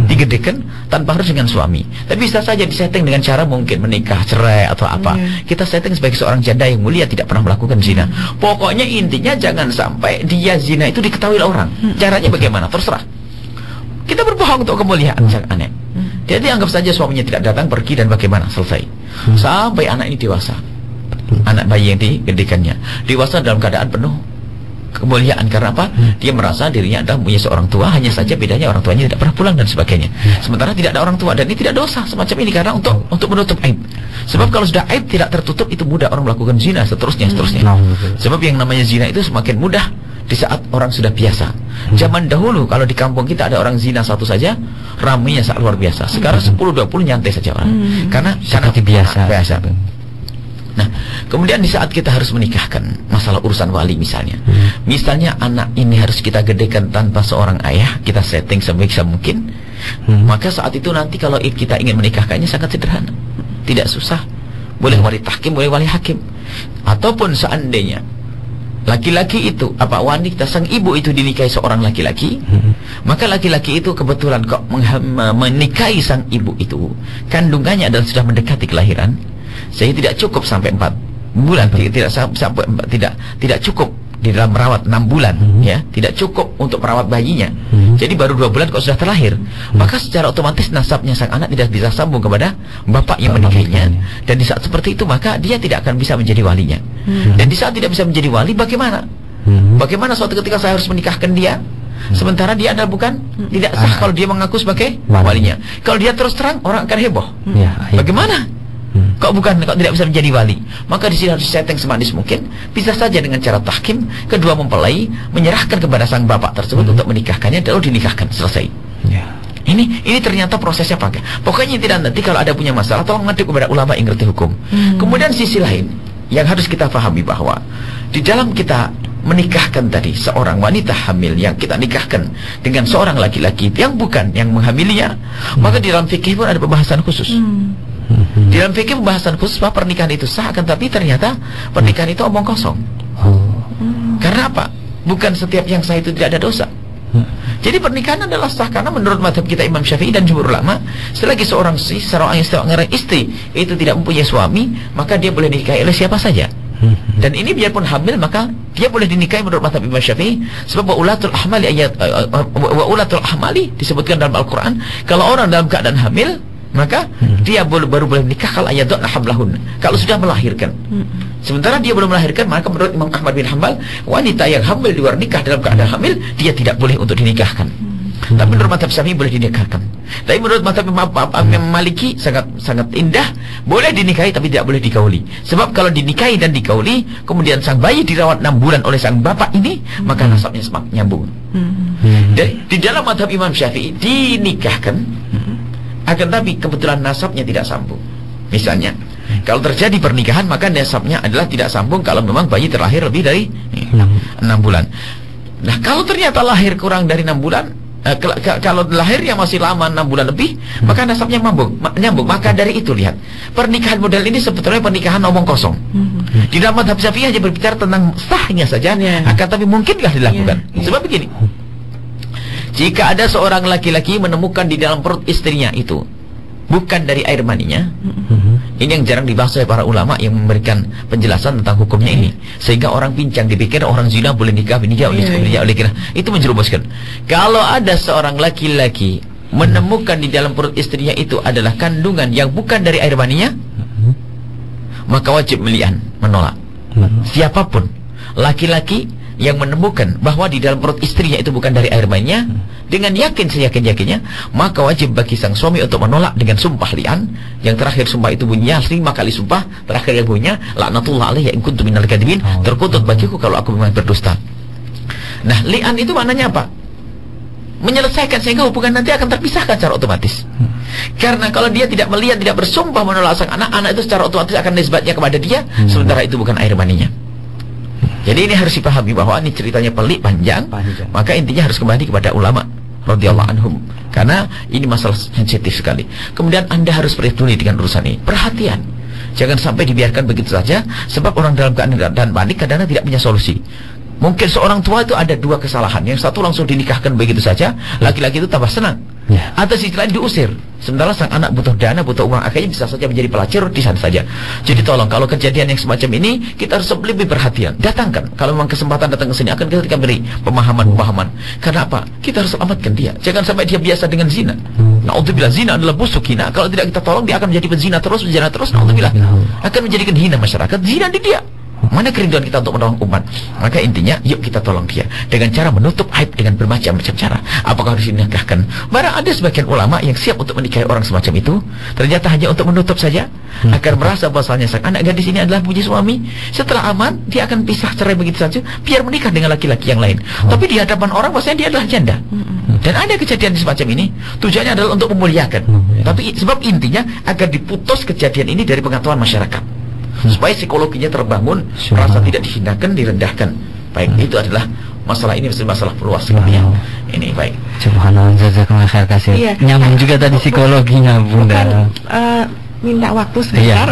digedekan tanpa harus dengan suami. Tapi bisa saja disetting dengan cara mungkin menikah, cerai atau apa. Kita setting sebagai seorang janda yang mulia, tidak pernah melakukan zina. Pokoknya intinya jangan sampai dia zina itu diketahui orang. Caranya bagaimana? Terserah. Kita berbohong untuk kemuliaan sang anak. Jadi anggap saja suaminya tidak datang, pergi, dan bagaimana? Selesai. Sampai anak ini dewasa. Anak bayi yang digedekannya dewasa dalam keadaan penuh kemuliaan. Karena apa? Dia merasa dirinya adalah punya seorang tua, hanya saja bedanya orang tuanya tidak pernah pulang dan sebagainya. Sementara tidak ada orang tua, dan ini tidak dosa semacam ini karena untuk menutup aib. Sebab kalau sudah aib tidak tertutup, itu mudah orang melakukan zina, seterusnya. Sebab yang namanya zina itu semakin mudah di saat orang sudah biasa. Zaman dahulu kalau di kampung kita ada orang zina satu saja, ramainya sangat luar biasa. Sekarang 10-20 nyantai saja orang. Karena biasa. Nah, kemudian di saat kita harus menikahkan, masalah urusan wali misalnya. Misalnya anak ini harus kita gedekan tanpa seorang ayah, kita setting sebisa mungkin. Maka saat itu nanti kalau kita ingin menikahkannya sangat sederhana. Tidak susah. Boleh wali tahkim, boleh wali hakim. Ataupun seandainya laki-laki itu, wanita sang ibu itu dinikahi seorang laki-laki, maka laki-laki itu kebetulan kok menikahi sang ibu itu, kandungannya adalah sudah mendekati kelahiran. Saya tidak cukup sampai 4 bulan, tidak cukup di dalam merawat 6 bulan, ya, tidak cukup untuk merawat bayinya. Jadi baru 2 bulan kok sudah terlahir, maka secara otomatis nasabnya sang anak tidak bisa sambung kepada bapak yang menikahinya. Dan di saat seperti itu maka dia tidak akan bisa menjadi walinya. Dan di saat tidak bisa menjadi wali, bagaimana? Bagaimana suatu ketika saya harus menikahkan dia, sementara dia adalah tidak sah kalau dia mengaku sebagai walinya. Kalau dia terus terang, orang akan heboh. Bagaimana? Kok tidak bisa menjadi wali? Maka di sini harus setting semanis mungkin. Bisa saja dengan cara tahkim, kedua mempelai menyerahkan kepada sang bapak tersebut untuk menikahkannya, lalu dinikahkan, selesai. Ini ternyata prosesnya pakai. Pokoknya tidak, nanti kalau ada punya masalah tolong ngadu kepada ulama yang ngerti hukum. Kemudian sisi lain yang harus kita pahami bahwa di dalam kita menikahkan tadi seorang wanita hamil yang kita nikahkan dengan seorang laki-laki yang bukan yang menghamilinya, maka di dalam fikih pun ada pembahasan khusus. Di dalam fikih pembahasan khusus bahwa pernikahan itu sah, akan tapi ternyata pernikahan itu omong kosong. Karena apa? Bukan setiap yang sah itu tidak ada dosa. Jadi pernikahan adalah sah karena menurut mazhab kita Imam Syafi'i dan jumhur ulama, selagi seorang istri itu tidak mempunyai suami, maka dia boleh dinikahi oleh siapa saja. Dan ini biarpun hamil, maka dia boleh dinikahi menurut mazhab Imam Syafi'i. Sebab ulatul ahmali disebutkan dalam Al-Quran, kalau orang dalam keadaan hamil, maka dia baru boleh menikah kalau ayadna hamlahun, kalau sudah melahirkan. Sementara dia belum melahirkan, maka menurut Imam Ahmad bin Hanbal, wanita yang hamil di luar nikah dalam keadaan hamil, dia tidak boleh untuk dinikahkan. Tapi menurut mazhab Syafi'i boleh dinikahkan. Tapi menurut mazhab Imam Maliki sangat indah, boleh dinikahi tapi tidak boleh dikauli. Sebab kalau dinikahi dan dikauli, kemudian sang bayi dirawat 6 bulan oleh sang bapak ini, maka nasabnya semakin nyambung. Dan di dalam mazhab Imam Syafi'i dinikahkan, akan tapi kebetulan nasabnya tidak sambung. Misalnya, kalau terjadi pernikahan, maka nasabnya adalah tidak sambung kalau memang bayi terlahir lebih dari 6 bulan. Nah, kalau ternyata lahir kurang dari 6 bulan, kalau lahirnya masih lama 6 bulan lebih, maka nasabnya nyambung. Maka dari itu lihat, pernikahan model ini sebetulnya pernikahan omong kosong. Di dalam mazhab Syafi'i hanya berbicara tentang sahnya saja, akan tapi mungkinkah dilakukan? Sebab begini, jika ada seorang laki-laki menemukan di dalam perut istrinya itu bukan dari air maninya, ini yang jarang dibahas oleh para ulama yang memberikan penjelasan tentang hukumnya ini, sehingga orang pincang dipikir orang zina boleh nikah oleh kira. Itu menjerumuskan. Kalau ada seorang laki-laki menemukan di dalam perut istrinya itu adalah kandungan yang bukan dari air maninya, maka wajib melian, menolak. Siapapun laki-laki yang menemukan bahwa di dalam perut istrinya itu bukan dari air maninya, dengan yakin seyakin-yakinnya, maka wajib bagi sang suami untuk menolak dengan sumpah li'an. Yang terakhir sumpah itu bunyinya 5 kali sumpah, terakhir yang bunyinya laknatullah alaihi in kuntu minal kadhibin, terkutuk bagiku kalau aku memang berdusta. Nah, li'an itu maknanya apa? menyelesaikan sehingga hubungan nanti akan terpisahkan secara otomatis. Karena kalau dia tidak melihat, tidak bersumpah menolak sang anak, anak itu secara otomatis akan nisbatnya kepada dia, sementara itu bukan air maninya. Jadi ini harus dipahami bahwa ini ceritanya pelik, panjang. Maka intinya harus kembali kepada ulama radhiyallahu anhum, karena ini masalah sensitif sekali. Kemudian Anda harus peduli dengan urusan ini, perhatian, jangan sampai dibiarkan begitu saja. Sebab orang dalam keadaan panik kadang-kadang tidak punya solusi. Mungkin seorang tua itu ada dua kesalahan. Yang satu langsung dinikahkan begitu saja, laki-laki itu tambah senang, atau sisi lain diusir, sementara sang anak butuh dana, butuh uang, akhirnya bisa saja menjadi pelacur di sana saja. Jadi tolong, kalau kejadian yang semacam ini, kita harus lebih perhatian. Datangkan, kalau memang kesempatan datang ke sini, akan kita beri pemahaman. Karena apa? Kita harus selamatkan dia. Jangan sampai dia biasa dengan zina. Naudzubillah, zina adalah busuk, hina. Kalau tidak kita tolong, dia akan menjadi pezina terus, naudzubillah, akan menjadikan hina masyarakat. Zina di dia. Mana kerinduan kita untuk menolong umat? Maka intinya, yuk kita tolong dia dengan cara menutup aib dengan bermacam-macam cara. Apakah harus dinikahkan? Barang ada sebagian ulama yang siap untuk menikahi orang semacam itu, ternyata hanya untuk menutup saja, agar merasa bahwasanya sang anak gadis ini adalah punya suami. Setelah aman, dia akan pisah cerai begitu saja, biar menikah dengan laki-laki yang lain. Tapi di hadapan orang bahwasanya dia adalah janda. Dan ada kejadian semacam ini, tujuannya adalah untuk memuliakan. Tapi sebab intinya agar diputus kejadian ini dari pengetahuan masyarakat, supaya psikologinya terbangun, merasa tidak dihinakan, direndahkan. Baik, itu adalah masalah ini, masalah luas sekali ya. Ini baik. Subhanallah, jazakallahu khair kasih. Nyambung juga tadi psikologinya, Bunda. Minta waktu sebentar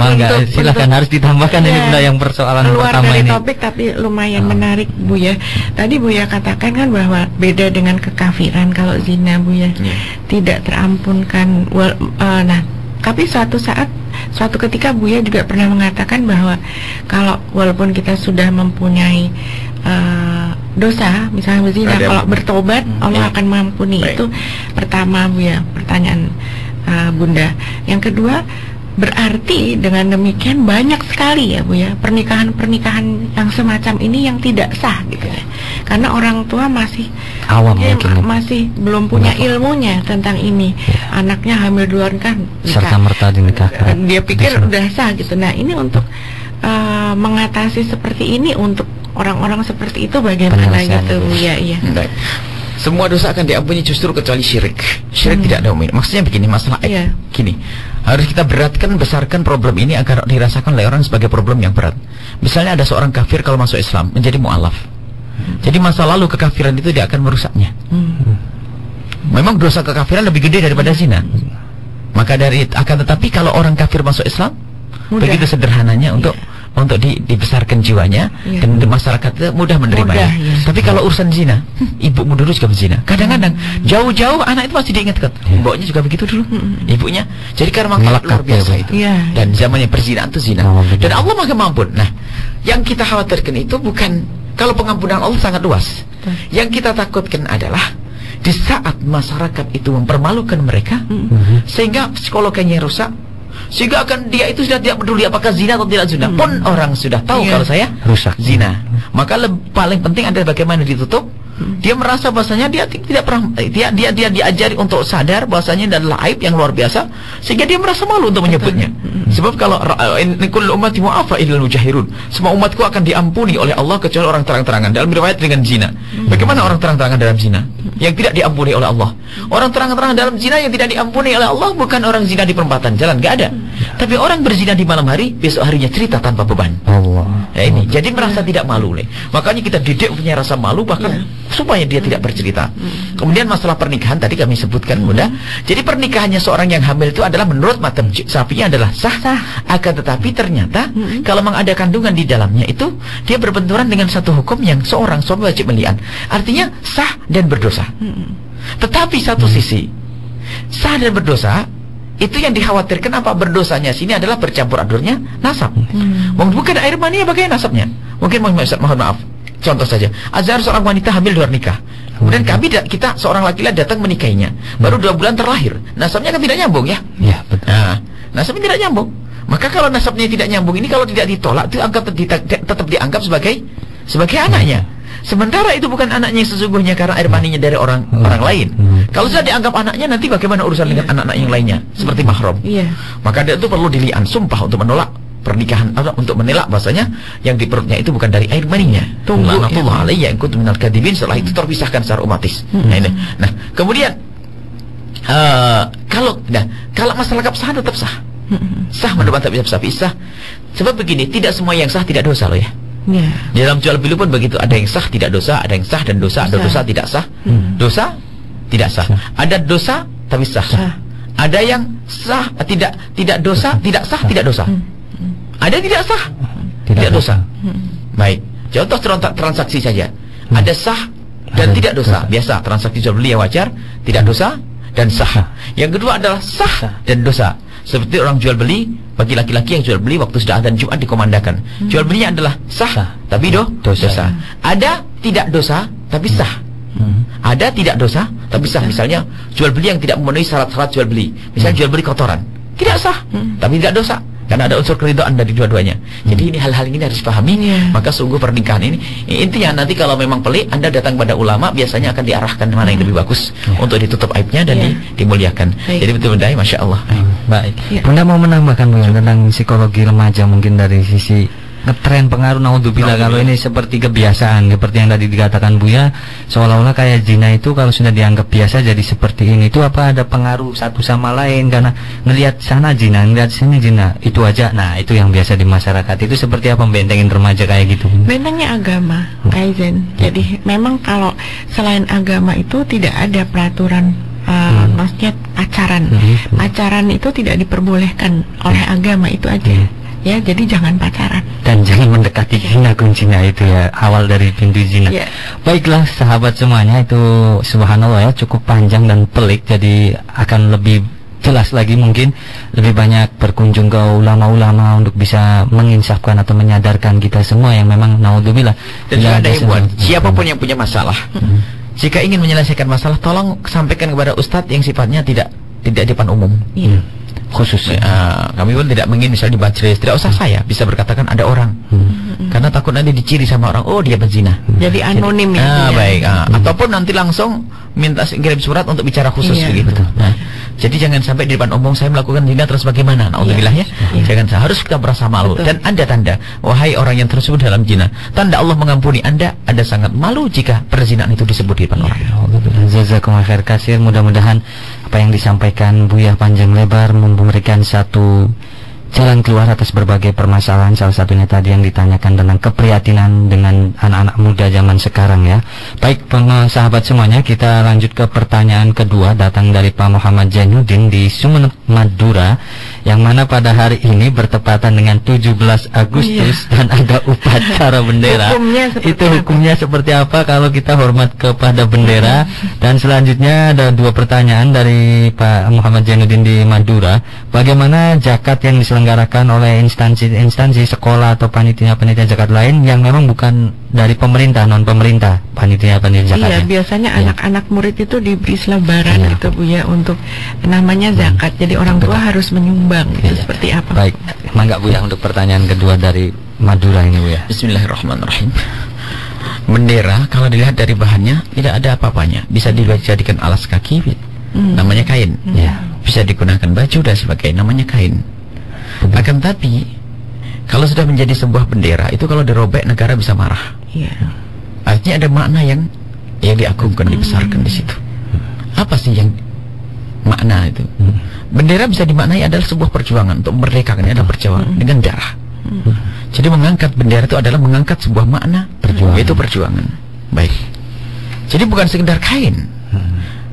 silakan, harus ditambahkan ini Bunda yang persoalan keluar pertama dari ini. Topik tapi lumayan menarik Buya. Tadi Buya katakan kan bahwa beda dengan kekafiran kalau zina Buya, tidak terampunkan. Nah, tapi suatu ketika Buya juga pernah mengatakan bahwa kalau walaupun kita sudah mempunyai dosa, misalnya berzina, kalau bertobat Allah akan mengampuni. Itu pertama Buya, pertanyaan Bunda. Yang kedua, berarti dengan demikian banyak sekali ya Bu ya pernikahan-pernikahan yang semacam ini yang tidak sah gitu ya. Karena orang tua masih awam masih belum punya ilmunya tentang ini. Anaknya hamil duluan kan serta merta dinikahkan. Dia pikir udah sah gitu. Nah, ini untuk mengatasi seperti ini, untuk orang-orang seperti itu bagaimana gitu Bu ya? Iya. Baik. Semua dosa akan diampuni justru kecuali syirik. Syirik tidak ada umum. Maksudnya begini, masalah gini. Harus kita beratkan, besarkan problem ini agar dirasakan oleh orang sebagai problem yang berat. Misalnya ada seorang kafir kalau masuk Islam menjadi mu'alaf. Jadi masa lalu kekafiran itu dia akan merusaknya. Memang dosa kekafiran lebih gede daripada zina. Maka akan tetapi kalau orang kafir masuk Islam, begitu sederhananya untuk dibesarkan jiwanya, dan masyarakat itu mudah menerimanya. Tapi kalau urusan zina, ibumu dulu juga berzina. Kadang-kadang jauh-jauh anak itu masih diingatkan. Ibunya juga begitu dulu, ibunya. Jadi karena luar biasa itu. Dan zamannya perzinahan itu zina. Dan Allah maha mengampun. Nah, yang kita khawatirkan itu bukan, kalau pengampunan Allah sangat luas. Yang kita takutkan adalah di saat masyarakat itu mempermalukan mereka, sehingga psikologinya rusak, sehingga akan dia itu sudah tidak peduli apakah zina atau tidak zina, pun orang sudah tahu kalau saya rusak zina. Maka paling penting adalah bagaimana ditutup. Dia merasa bahasanya dia tidak pernah, dia diajari untuk sadar bahasanya adalah aib yang luar biasa, sehingga dia merasa malu untuk menyebutnya. Sebab kalau kullu ummati mu'afa illal mujahirun, semua umatku akan diampuni oleh Allah kecuali orang terang-terangan. Dalam riwayat dengan zina. Bagaimana orang terang-terangan dalam zina yang tidak diampuni oleh Allah? Orang terang-terangan dalam zina yang tidak diampuni oleh Allah bukan orang zina di perempatan jalan, nggak ada. Tapi orang berzina di malam hari, besok harinya cerita tanpa beban. Allah. Ya ini, jadi merasa tidak malu nih. Makanya kita didik punya rasa malu, bahkan supaya dia tidak bercerita. Kemudian masalah pernikahan tadi kami sebutkan Bunda. Jadi pernikahannya seorang yang hamil itu adalah menurut madzhab Syafi'i adalah sah. Akan tetapi ternyata kalau memang ada kandungan di dalamnya itu, dia berbenturan dengan satu hukum yang seorang suami wajib melihat. Artinya sah dan berdosa. Tetapi satu sisi sah dan berdosa itu yang dikhawatirkan apa? Berdosanya sini adalah bercampur adurnya nasab. Bukan air mani, bagaimana nasabnya? Mungkin mohon maaf. Contoh saja, Azhar seorang wanita hamil luar nikah. Kemudian kita seorang laki-laki datang menikahinya. Baru 2 bulan terlahir. Nasabnya kan tidak nyambung ya? Iya, betul. Nah, nasabnya tidak nyambung. Maka kalau nasabnya tidak nyambung ini, kalau tidak ditolak itu tetap dianggap sebagai anaknya. Sementara itu bukan anaknya yang sesungguhnya karena air maninya dari orang lain. Kalau sudah dianggap anaknya, nanti bagaimana urusan dengan anak-anak yang lainnya seperti mahram. Maka dia itu perlu dilian, sumpah untuk menolak pernikahan untuk menelak bahasanya yang di perutnya itu bukan dari air maninya. La'natullah alayya in kuntum minal kadhibin. Setelah itu terpisahkan secara otomatis. Nah, kemudian kalau masalah keabsahan tetap sah. Sah menurut tak bisa sah. Sebab begini, tidak semua yang sah tidak dosa loh ya. Di dalam jual beli pun begitu, ada yang sah tidak dosa, ada yang sah dan dosa, ada dosa tidak sah. Dosa tidak sah. Ada dosa tapi sah. Ada yang sah tidak dosa, tidak sah, tidak dosa. Ada tidak sah, tidak dosa. Baik, contoh transaksi saja. Ada sah dan tidak dosa. Biasa transaksi jual beli yang wajar, tidak dosa dan sah. Yang kedua adalah sah dan dosa. Seperti orang jual beli, bagi laki-laki yang jual beli waktu sudah adzan Jumat dikomandangkan. Jual belinya adalah sah tapi dosa. Ada tidak dosa tapi sah. Ada tidak dosa tapi sah. Misalnya jual beli yang tidak memenuhi syarat-syarat jual beli. Misalnya jual beli kotoran, tidak sah tapi tidak dosa, karena ada unsur keridhaan dari dua-duanya. Jadi ini hal-hal ini harus dipahami. Maka sungguh pernikahan ini intinya nanti kalau memang pelik, Anda datang pada ulama, biasanya akan diarahkan mana yang lebih bagus untuk ditutup aibnya dan dimuliakan. Jadi betul-betul Masya Allah. Baik. Bunda mau menambahkan tentang psikologi remaja mungkin dari sisi ngetren pengaruh naudzubillah. Kalau ini seperti kebiasaan, seperti yang tadi dikatakan Buya, seolah-olah kayak zina itu kalau sudah dianggap biasa jadi seperti ini. Itu apa ada pengaruh satu sama lain karena ngelihat sana zina, ngelihat sini zina, itu aja. Nah, itu yang biasa di masyarakat. Itu seperti apa bentengin remaja kayak gitu? Bentengnya agama, kaizen. Jadi memang kalau selain agama itu tidak ada peraturan. Maksudnya pacaran itu tidak diperbolehkan oleh agama, itu aja. Ya, jadi jangan pacaran dan jangan mendekati zina, kuncinya itu ya, awal dari pintu zina. Baiklah sahabat semuanya, itu subhanallah ya, cukup panjang dan pelik. Jadi akan lebih jelas lagi, mungkin lebih banyak berkunjung ke ulama-ulama untuk bisa menginsafkan atau menyadarkan kita semua yang memang naudzubillah. Dan juga ada buat siapapun yang punya masalah, jika ingin menyelesaikan masalah, tolong sampaikan kepada ustadz yang sifatnya tidak di depan umum. Khusus kami pun tidak ingin misalnya di majlis, tidak usah saya bisa berkatakan ada orang, karena takut nanti diciri sama orang, oh dia penzina. Jadi anonim ya. Baik. Ataupun nanti langsung minta kirim surat untuk bicara khusus begitu. Jadi jangan sampai di depan umum saya melakukan zina terus bagaimana, naudzubillah ya. Jangan, harus kita merasa malu. Dan ada tanda, wahai orang yang tersebut dalam zina, tanda Allah mengampuni Anda sangat malu jika perzinahan itu disebut di depan orang. Jazakumullah khair kasir. Mudah-mudahan apa yang disampaikan Buya panjang lebar memberikan satu jalan keluar atas berbagai permasalahan. Salah satunya tadi yang ditanyakan tentang keprihatinan dengan anak-anak muda zaman sekarang ya. Baik sahabat semuanya, kita lanjut ke pertanyaan kedua, datang dari Pak Muhammad Jainuddin di Sumeneb, Madura, yang mana pada hari ini bertepatan dengan 17 Agustus dan ada upacara bendera. Hukumnya seperti apa kalau kita hormat kepada bendera? Dan selanjutnya ada dua pertanyaan dari Pak Muhammad Jainuddin di Madura. Bagaimana zakat yang diselenggarakan oleh instansi sekolah atau panitia zakat lain yang memang bukan dari pemerintah, non pemerintah, panitia zakat? Iya, biasanya anak-anak murid itu diberi selebaran gitu Bu ya, untuk namanya zakat. Jadi orang tua harus menyumbang. Itu seperti apa? Baik, mangga Bu ya untuk pertanyaan kedua dari Madura ini Bu ya. Bismillahirrahmanirrahim. Bendera kalau dilihat dari bahannya tidak ada apa-apanya, bisa dijadikan alas kaki, namanya kain. Bisa digunakan baju dan sebagainya, namanya kain. Akan tapi kalau sudah menjadi sebuah bendera itu, kalau dirobek negara bisa marah. Artinya ada makna yang diagungkan, dibesarkan di situ. Apa sih yang makna itu? Bendera bisa dimaknai adalah sebuah perjuangan untuk memerdekakan, adalah perjuangan dengan darah. Jadi mengangkat bendera itu adalah mengangkat sebuah makna perjuangan, yaitu perjuangan. Baik. Jadi bukan sekedar kain.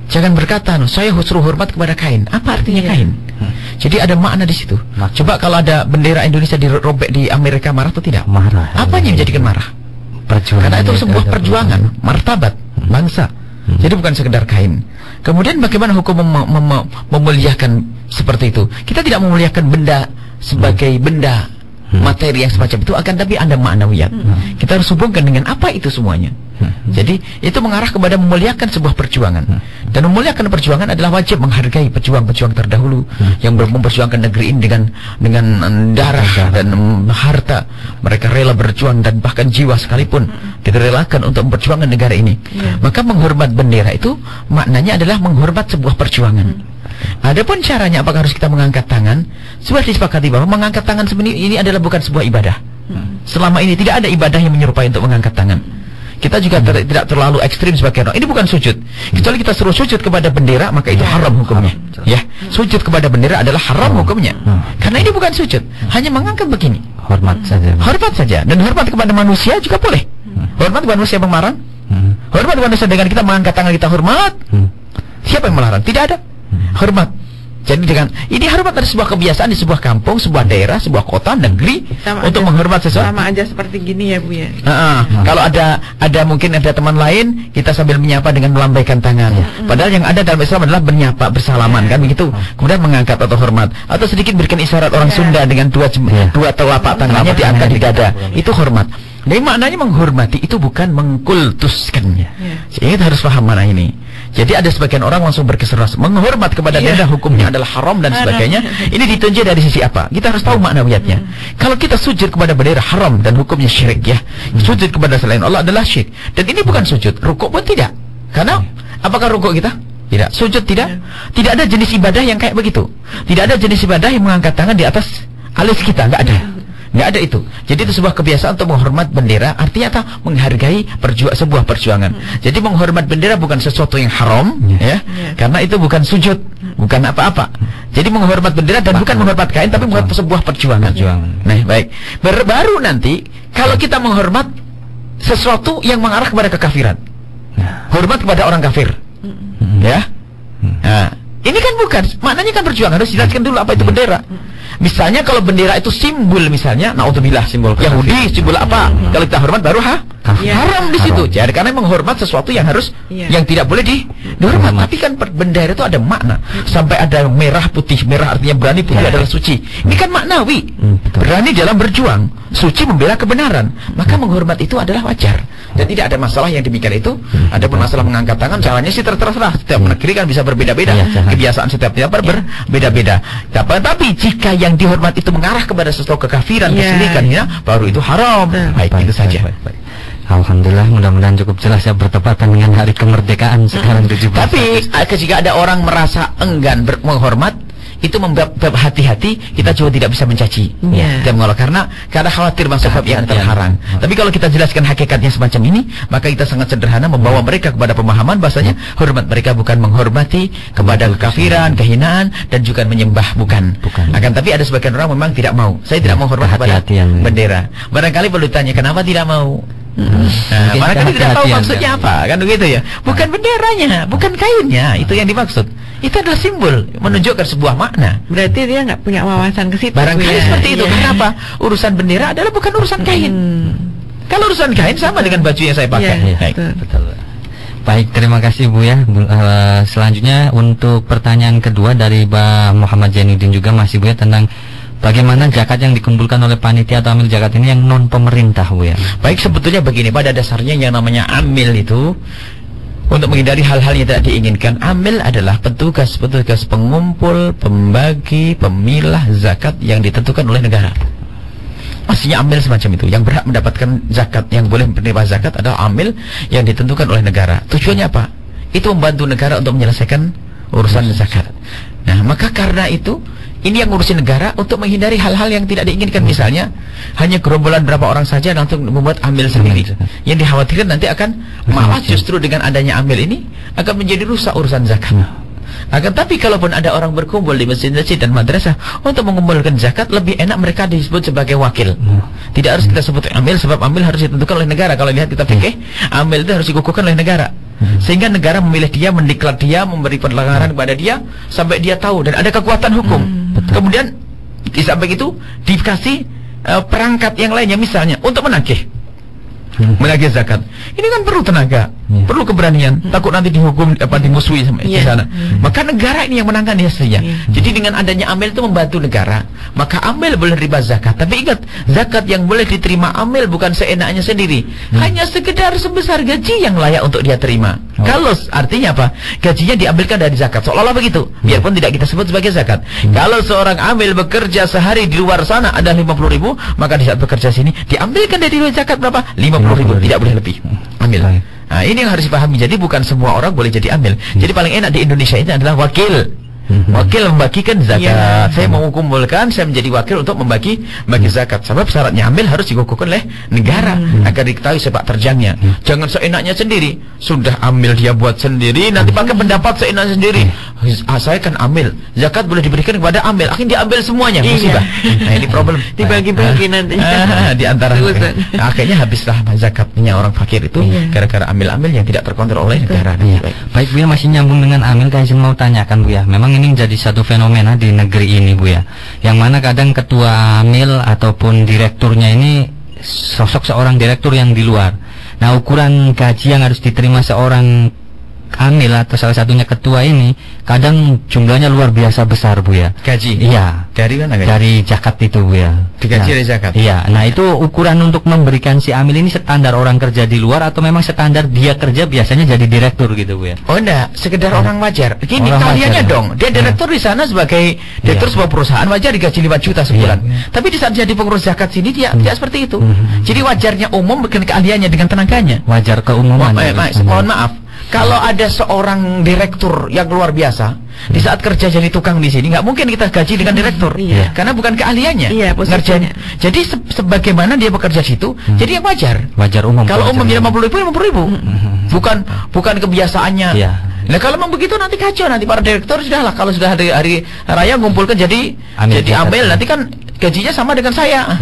Jangan berkata, saya suruh hormat kepada kain. Apa artinya kain? Jadi ada makna di situ. Coba kalau ada bendera Indonesia dirobek di Amerika, marah atau tidak? Marah. Apa yang menjadikan marah? Perjuangan. Karena itu sebuah perjuangan, martabat bangsa. Jadi bukan sekedar kain. Kemudian bagaimana hukum memuliakan seperti itu? Kita tidak memuliakan benda sebagai benda materi yang semacam itu, akan tapi ada maknawiyat. Kita harus hubungkan dengan apa itu semuanya. Jadi itu mengarah kepada memuliakan sebuah perjuangan. Dan memuliakan perjuangan adalah wajib menghargai pejuang-pejuang terdahulu yang memperjuangkan negeri ini dengan darah dan harta. Mereka rela berjuang dan bahkan jiwa sekalipun direlakan untuk memperjuangkan negara ini. Maka menghormat bendera itu maknanya adalah menghormat sebuah perjuangan. Adapun caranya apakah harus kita mengangkat tangan? Sudah disepakati bahwa mengangkat tangan sebenarnya ini adalah bukan sebuah ibadah. Selama ini tidak ada ibadah yang menyerupai untuk mengangkat tangan. Kita juga tidak terlalu ekstrim sebagai orang. Ini bukan sujud. Kecuali kita suruh sujud kepada bendera, maka itu haram hukumnya. Ya, sujud kepada bendera adalah haram hukumnya. Karena ini bukan sujud, hanya mengangkat begini. Hormat saja. Hormat saja. Dan hormat kepada manusia juga boleh. Hormat kepada manusia yang memarang. Hormat kepada manusia dengan kita mengangkat tangan kita hormat. Siapa yang melarang? Tidak ada. Hormat. Jadi dengan ini hormat ada sebuah kebiasaan di sebuah kampung, sebuah daerah, sebuah kota, negeri untuk menghormat sesuatu. Sama aja seperti gini ya Bu ya. Kalau ada mungkin ada teman lain, kita sambil menyapa dengan melambaikan tangan. Padahal yang ada dalam Islam adalah menyapa bersalaman kan begitu. Kemudian mengangkat atau hormat atau sedikit berikan isyarat orang Sunda dengan dua telapak tangannya diangkat di dada. Itu hormat. Jadi maknanya menghormati itu bukan mengkultuskannya. Jadi kita harus paham mana ini. Jadi ada sebagian orang langsung berkeras menghormat kepada bendera hukumnya adalah haram dan sebagainya. Ini ditunjuk dari sisi apa? Kita harus tahu maknawiyatnya. Kalau kita sujud kepada bendera haram dan hukumnya syirik ya. Sujud kepada selain Allah adalah syirik. Dan ini bukan sujud, rukuk pun tidak. Karena apakah rukuk kita? Tidak. Sujud tidak? Tidak ada jenis ibadah yang kayak begitu. Tidak ada jenis ibadah yang mengangkat tangan di atas alis kita, enggak ada. Nggak ada itu. Jadi itu sebuah kebiasaan untuk menghormat bendera. Artinya apa? Menghargai sebuah perjuangan. Jadi menghormat bendera bukan sesuatu yang haram, ya. Karena itu bukan sujud, bukan apa-apa. Jadi menghormat bendera dan bukan menghormat kain, tapi menghormat sebuah perjuangan. Nah, baik. Baru nanti kalau kita menghormat sesuatu yang mengarah kepada kekafiran, hormat kepada orang kafir, ya. Nah, ini kan bukan, maknanya kan perjuangan. Harus jelaskan dulu apa itu bendera. Misalnya kalau bendera itu simbol, misalnya naudzubillah simbol Yahudi, simbol apa? Kalau kita hormat baru haram di situ. Jadi karena menghormat sesuatu yang harus yang tidak boleh dihormat. Tapi kan bendera itu ada makna. Sampai ada merah putih, merah artinya berani, putih adalah suci. Ini kan maknawi. Berani dalam berjuang, suci membela kebenaran. Maka menghormat itu adalah wajar. Dan tidak ada masalah yang demikian itu. Adapun masalah mengangkat tangan, caranya sih terserah. Setiap negeri kan bisa berbeda-beda. Kebiasaan setiap berbeda-beda. Tapi jika yang dihormat itu mengarah kepada sesuatu kekafiran, kesyirikan, ya, baru itu haram. Baik, itu saja. Alhamdulillah, mudah-mudahan cukup jelas ya, bertepatan dengan hari kemerdekaan sekarang 17. Tapi jika ada orang merasa enggan menghormat, itu membuat hati-hati, kita juga tidak bisa mencaci. Karena khawatir masuk bab yang terlarang. Tapi kalau kita jelaskan hakikatnya semacam ini, maka kita sangat sederhana membawa mereka kepada pemahaman bahasanya hormat mereka bukan menghormati kepada kekafiran, kehinaan, dan juga menyembah, bukan. Akan tapi ada sebagian orang memang tidak mau. Saya tidak mau hormat kepada bendera. Barangkali perlu tanya kenapa tidak mau. Barangkali tidak tahu maksudnya apa, kan begitu ya. Bukan benderanya, bukan kainnya, itu yang dimaksud. Itu adalah simbol menunjukkan sebuah makna. Berarti dia nggak punya wawasan ke situ. Barangkali seperti itu. Kenapa? Urusan bendera adalah bukan urusan kain. Kalau urusan kain sama dengan baju yang saya pakai. Betul. Baik, terima kasih Bu ya. Selanjutnya untuk pertanyaan kedua dari Mbak Muhammad Zainuddin juga masih Bu ya, tentang bagaimana zakat yang dikumpulkan oleh panitia atau amil zakat ini yang non pemerintah Bu ya. Baik, sebetulnya begini, pada dasarnya yang namanya amil itu untuk menghindari hal-hal yang tidak diinginkan. Amil adalah petugas pengumpul, pembagi, pemilah zakat yang ditentukan oleh negara. Maksudnya amil semacam itu. Yang berhak mendapatkan zakat, yang boleh menerima zakat adalah amil yang ditentukan oleh negara. Tujuannya apa? Itu membantu negara untuk menyelesaikan urusan zakat. Nah, maka karena itu ini yang ngurusin negara untuk menghindari hal-hal yang tidak diinginkan. Misalnya hanya gerombolan berapa orang saja langsung membuat amil sendiri. Yang dikhawatirkan nanti akan malah justru dengan adanya amil ini akan menjadi rusak urusan zakat. Akan tapi kalaupun ada orang berkumpul di masjid-masjid dan madrasah untuk mengumpulkan zakat, lebih enak mereka disebut sebagai wakil. Tidak harus kita sebut amil, sebab amil harus ditentukan oleh negara. Kalau lihat kita fikih, amil itu harus dikukuhkan oleh negara. Sehingga negara memilih dia, mendeklar dia, memberi penelenggaran kepada dia sampai dia tahu dan ada kekuatan hukum. Kemudian di samping itu dikasih perangkat yang lainnya, misalnya untuk menagih zakat. Ini kan perlu tenaga. Perlu keberanian, takut nanti dihukum dimusuhi sama di sana. Maka negara ini yang menangkan hasilnya. Jadi dengan adanya amil itu membantu negara. Maka amil boleh riba zakat. Tapi ingat, zakat yang boleh diterima amil bukan seenaknya sendiri. Hanya sekedar sebesar gaji yang layak untuk dia terima. Kalau artinya apa? Gajinya diambilkan dari zakat. Seolah-olah begitu. Biarpun tidak kita sebut sebagai zakat. Kalau seorang amil bekerja sehari di luar sana ada 50.000, maka di saat bekerja sini diambilkan dari zakat berapa? 50.000, tidak boleh lebih. Amil. Nah, ini yang harus dipahami. Jadi bukan semua orang boleh jadi amil. Jadi paling enak di Indonesia ini adalah wakil. Wakil membagikan zakat. Saya mau kumpulkan, saya menjadi wakil untuk membagi zakat. Sebab syaratnya amil harus dikukuhkan oleh negara agar diketahui sepak terjangnya. Jangan seenaknya sendiri. Sudah amil dia buat sendiri, nanti pakai pendapat seenaknya sendiri. Saya kan amil, zakat boleh diberikan kepada amil. Akhirnya diambil semuanya, musibah. Nah, ini problem. Dibagi-bagi nanti. Di antara akhirnya habislah zakatnya orang fakir itu gara-gara amil-amil yang tidak terkontrol oleh negara. Baik Bu ya, masih nyambung dengan amil, saya mau tanyakan Bu ya. Memang ini jadi satu fenomena di negeri ini Bu ya, yang mana kadang ketua amil ataupun direkturnya ini sosok seorang direktur yang di luar. Nah, ukuran gaji yang harus diterima seorang amil atau salah satunya ketua ini kadang jumlahnya luar biasa besar Bu ya. Gaji? Iya. Dari mana gaji? Dari zakat itu Bu ya. Digaji dari zakat? Iya. Nah, itu ukuran untuk memberikan si amil ini standar orang kerja di luar atau memang standar dia kerja biasanya jadi direktur gitu Bu ya? Oh enggak, sekedar orang wajar. Gini kaliannya dong, dia direktur di sana sebagai direktur sebuah perusahaan, wajar digaji 5 juta sebulan. Tapi di saat jadi pengurus zakat sini dia tidak seperti itu. Jadi wajarnya umum bukan keahliannya dengan tenaganya. Wajar keumuman. Mohon maaf. Kalau ada seorang direktur yang luar biasa, di saat kerja jadi tukang di sini, nggak mungkin kita gaji dengan direktur, karena bukan keahliannya. Ngerjain. Jadi sebagaimana dia bekerja situ, jadi yang wajar. Wajar umum. Kalau umum jadi 50.000, 50.000. Bukan kebiasaannya. Nah, kalau memang begitu nanti kacau, nanti para direktur sudahlah, kalau sudah hari raya ngumpulkan jadi ambil, nanti kan gajinya sama dengan saya.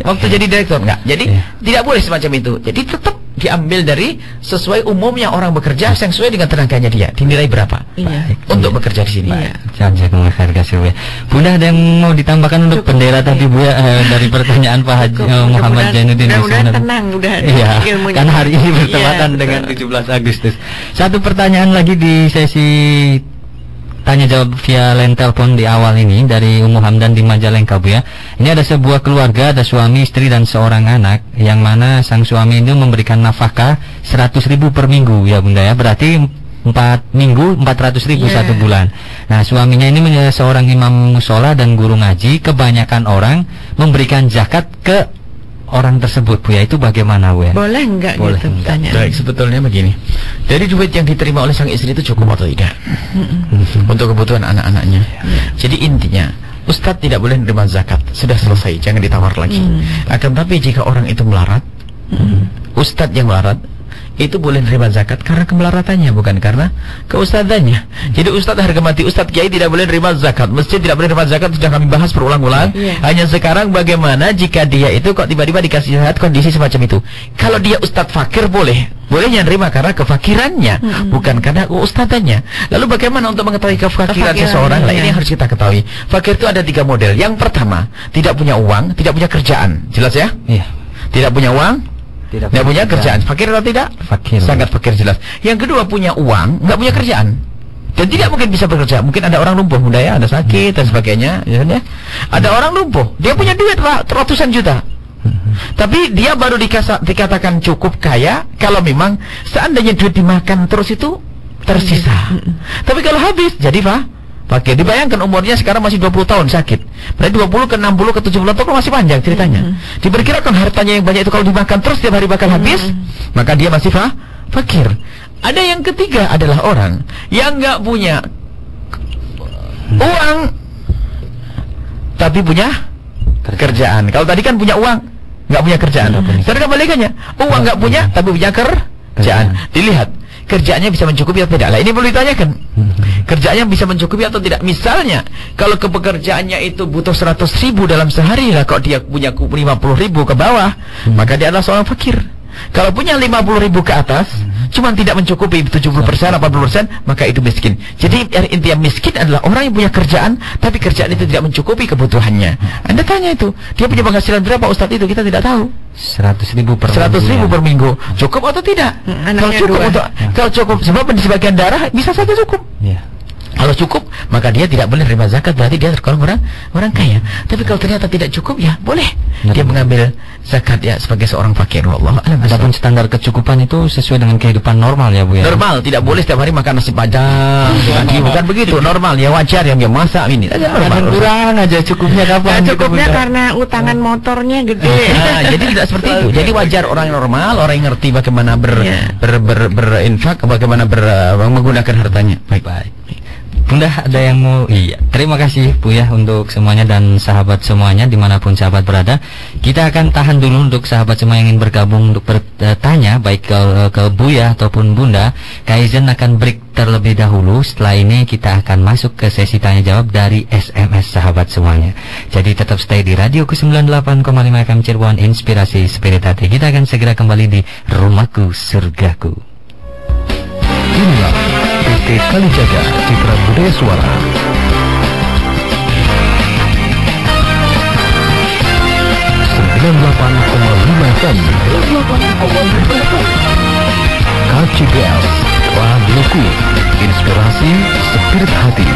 Waktu jadi direktur enggak. Jadi tidak boleh semacam itu. Jadi tetap diambil dari sesuai umumnya orang bekerja, yang sesuai dengan tenaganya dia, dinilai berapa untuk bekerja di sini. Bunda, ada yang mau ditambahkan untuk bendera tadi Bu ya, dari pertanyaan Pak Haji Muhammad Jainuddin? Udah tenang, udah. Kan hari ini bertepatan dengan 17 Agustus. Satu pertanyaan lagi di sesi tanya jawab via line telepon di awal ini dari Ummu Hamdan di Majalengka Bu ya. Ini ada sebuah keluarga, ada suami, istri dan seorang anak, yang mana sang suami itu memberikan nafkah 100.000 per minggu ya Bunda ya. Berarti 4 minggu 400.000 satu bulan. Nah, suaminya ini menjadi seorang imam musola dan guru ngaji. Kebanyakan orang memberikan zakat ke orang tersebut Bu ya, itu bagaimana Bu ya? Boleh enggak gitu pertanyaan? Baik, sebetulnya begini. Dari duit yang diterima oleh sang istri itu cukup atau tidak? Untuk kebutuhan anak-anaknya. Jadi intinya, Ustadz tidak boleh menerima zakat. Sudah selesai, jangan ditawar lagi. Akan tapi jika orang itu melarat, Ustadz yang melarat, itu boleh menerima zakat karena kemelaratannya, bukan karena keustadannya. Jadi Ustadz harga mati, Ustadz Kiai tidak boleh menerima zakat, masjid tidak boleh menerima zakat, sudah kami bahas berulang-ulang. Hanya sekarang bagaimana jika dia itu kok tiba-tiba dikasih zakat kondisi semacam itu. Kalau dia Ustadz fakir bolehnya menerima karena kefakirannya, bukan karena keustadannya. Lalu bagaimana untuk mengetahui kefakiran seseorang? Lah ini harus kita ketahui. Fakir itu ada 3 model. Yang pertama, tidak punya uang, tidak punya kerjaan. Jelas ya? Tidak punya uang, tidak punya kerjaan. Fakir atau tidak? Fakir. Sangat fakir jelas. Yang kedua, punya uang, nggak punya kerjaan dan tidak mungkin bisa bekerja. Mungkin ada orang lumpuh Bunda ya, ada sakit dan sebagainya ya. Ada orang lumpuh, dia punya duit ratusan juta, tapi dia baru dikatakan cukup kaya kalau memang seandainya duit dimakan terus itu tersisa. Tapi kalau habis jadi fakir. Dibayangkan umurnya sekarang masih 20 tahun sakit. Berarti 20 ke 60 ke 70 tahun masih panjang ceritanya. Diperkirakan hartanya yang banyak itu kalau dimakan terus tiap hari bakal habis, maka dia masih fakir. Ada yang ketiga adalah orang yang nggak punya uang tapi punya kerjaan. Kalau tadi kan punya uang, nggak punya kerjaan. Sekarang kebalikannya, uang nggak punya tapi punya kerjaan. Dilihat kerjaannya bisa mencukupi atau tidak. Lah ini perlu ditanyakan. Kerjaannya bisa mencukupi atau tidak. Misalnya kalau kepekerjaannya itu butuh 100.000 dalam sehari, lah kok dia punya 50.000 ke bawah, maka dia adalah seorang fakir. Kalau punya 50.000 ke atas, cuman tidak mencukupi 70%, 80%, maka itu miskin. Jadi intinya miskin adalah orang yang punya kerjaan, tapi kerjaan itu tidak mencukupi kebutuhannya. Anda tanya itu, dia punya penghasilan berapa Ustadz, itu kita tidak tahu. 100.000 per 100.000 per minggu. Cukup atau tidak? Kalau cukup kalau cukup, sebab di sebagian daerah bisa saja cukup. Ya. Kalau cukup, maka dia tidak boleh terima zakat, berarti dia tergolong orang kaya. Tapi kalau ternyata tidak cukup, ya boleh dia mengambil zakat ya sebagai seorang fakir. Wallahu a'lam. Adapun standar kecukupan itu sesuai dengan kehidupan normal ya, Bu ya. Normal, tidak boleh setiap hari makan nasi padang. Bukan begitu, normal ya, wajar yang dia masak ini. Normal. Kurang aja cukupnya kapan? Cukupnya gitu, karena utangan motornya gede. Jadi tidak seperti itu. Jadi wajar orang yang normal, orang yang ngerti bagaimana berinfak, bagaimana menggunakan hartanya. Baik. Bunda ada yang mau? Iya. Terima kasih Bu ya untuk semuanya dan sahabat semuanya dimanapun sahabat berada. Kita akan tahan dulu untuk sahabat semua yang ingin bergabung untuk bertanya baik ke Buya ataupun Bunda. Kaizen akan break terlebih dahulu. Setelah ini kita akan masuk ke sesi tanya jawab dari SMS sahabat semuanya. Jadi tetap stay di radioku 98,5 FM Cirebon, Inspirasi Spirit Hati. Kita akan segera kembali di Rumahku Surgaku. Inilah PT Kalijaga Citra Budaya Suara. FM. KCBS Radioku, Inspirasi Spirit Hati.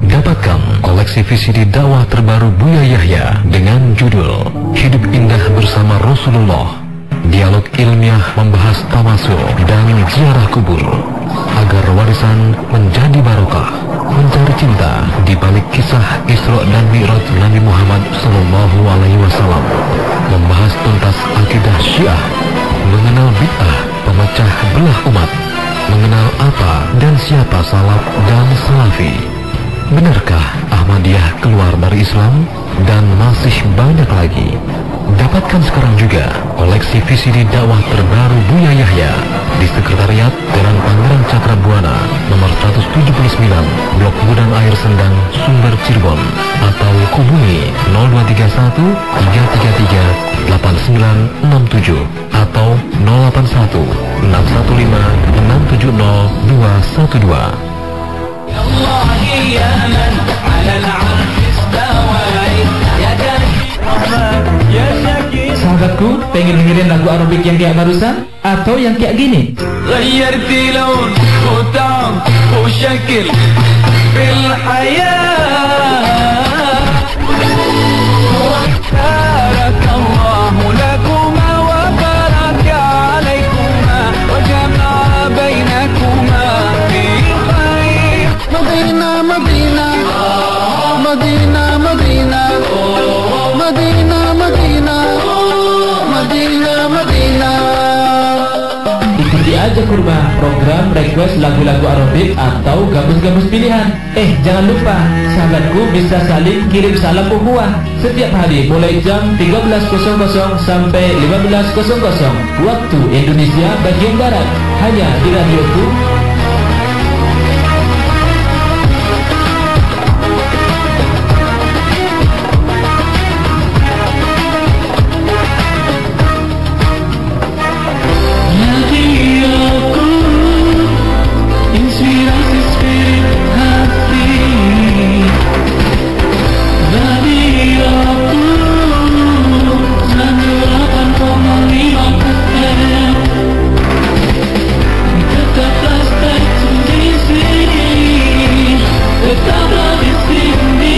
Dapatkan koleksi VCD dakwah terbaru Buya Yahya dengan judul Hidup Indah Bersama Rasulullah. Dialog ilmiah membahas tawasul dan ziarah kubur agar warisan menjadi barokah. Mencari cinta di balik kisah Isra dan Mi'raj Nabi Muhammad Sallallahu Alaihi Wasallam. Membahas tuntas akidah Syiah, mengenal bid'ah pemecah belah umat, mengenal apa dan siapa salaf dan salafi. Benarkah Ahmadiyah keluar dari Islam? Dan masih banyak lagi. Dapatkan sekarang juga koleksi VCD dakwah terbaru Buya Yahya di Sekretariat Jalan Pangeran Cakrabuana nomor 179 Blok Gudang Air Sendang, Sumber, Cirebon, atau hubungi 0231 333 8967 atau 081 615 670 212. Sahabatku, pengen dengerin lagu Arabik yang kayak barusan atau yang kayak gini? غيرت لون وطعم وشكل في الحياة بارك الله لكما وبارك عليكما وجمع بينكما في خير. مدينة مدينة مدينة مدينة مدينة مدينة مدينة مدينة. Ikuti aja kurban program request lagu-lagu Arabik atau gabus-gabus pilihan. Jangan lupa sahabatku bisa saling kirim salam ukhuwah setiap hari mulai jam 13.00 sampai 15.00 waktu Indonesia bagian Barat, hanya di radioku. Inspirasi Spirit Hati. Radioku 98,5 FM. Tetaplah stay tune di sini. Tetaplah di sini.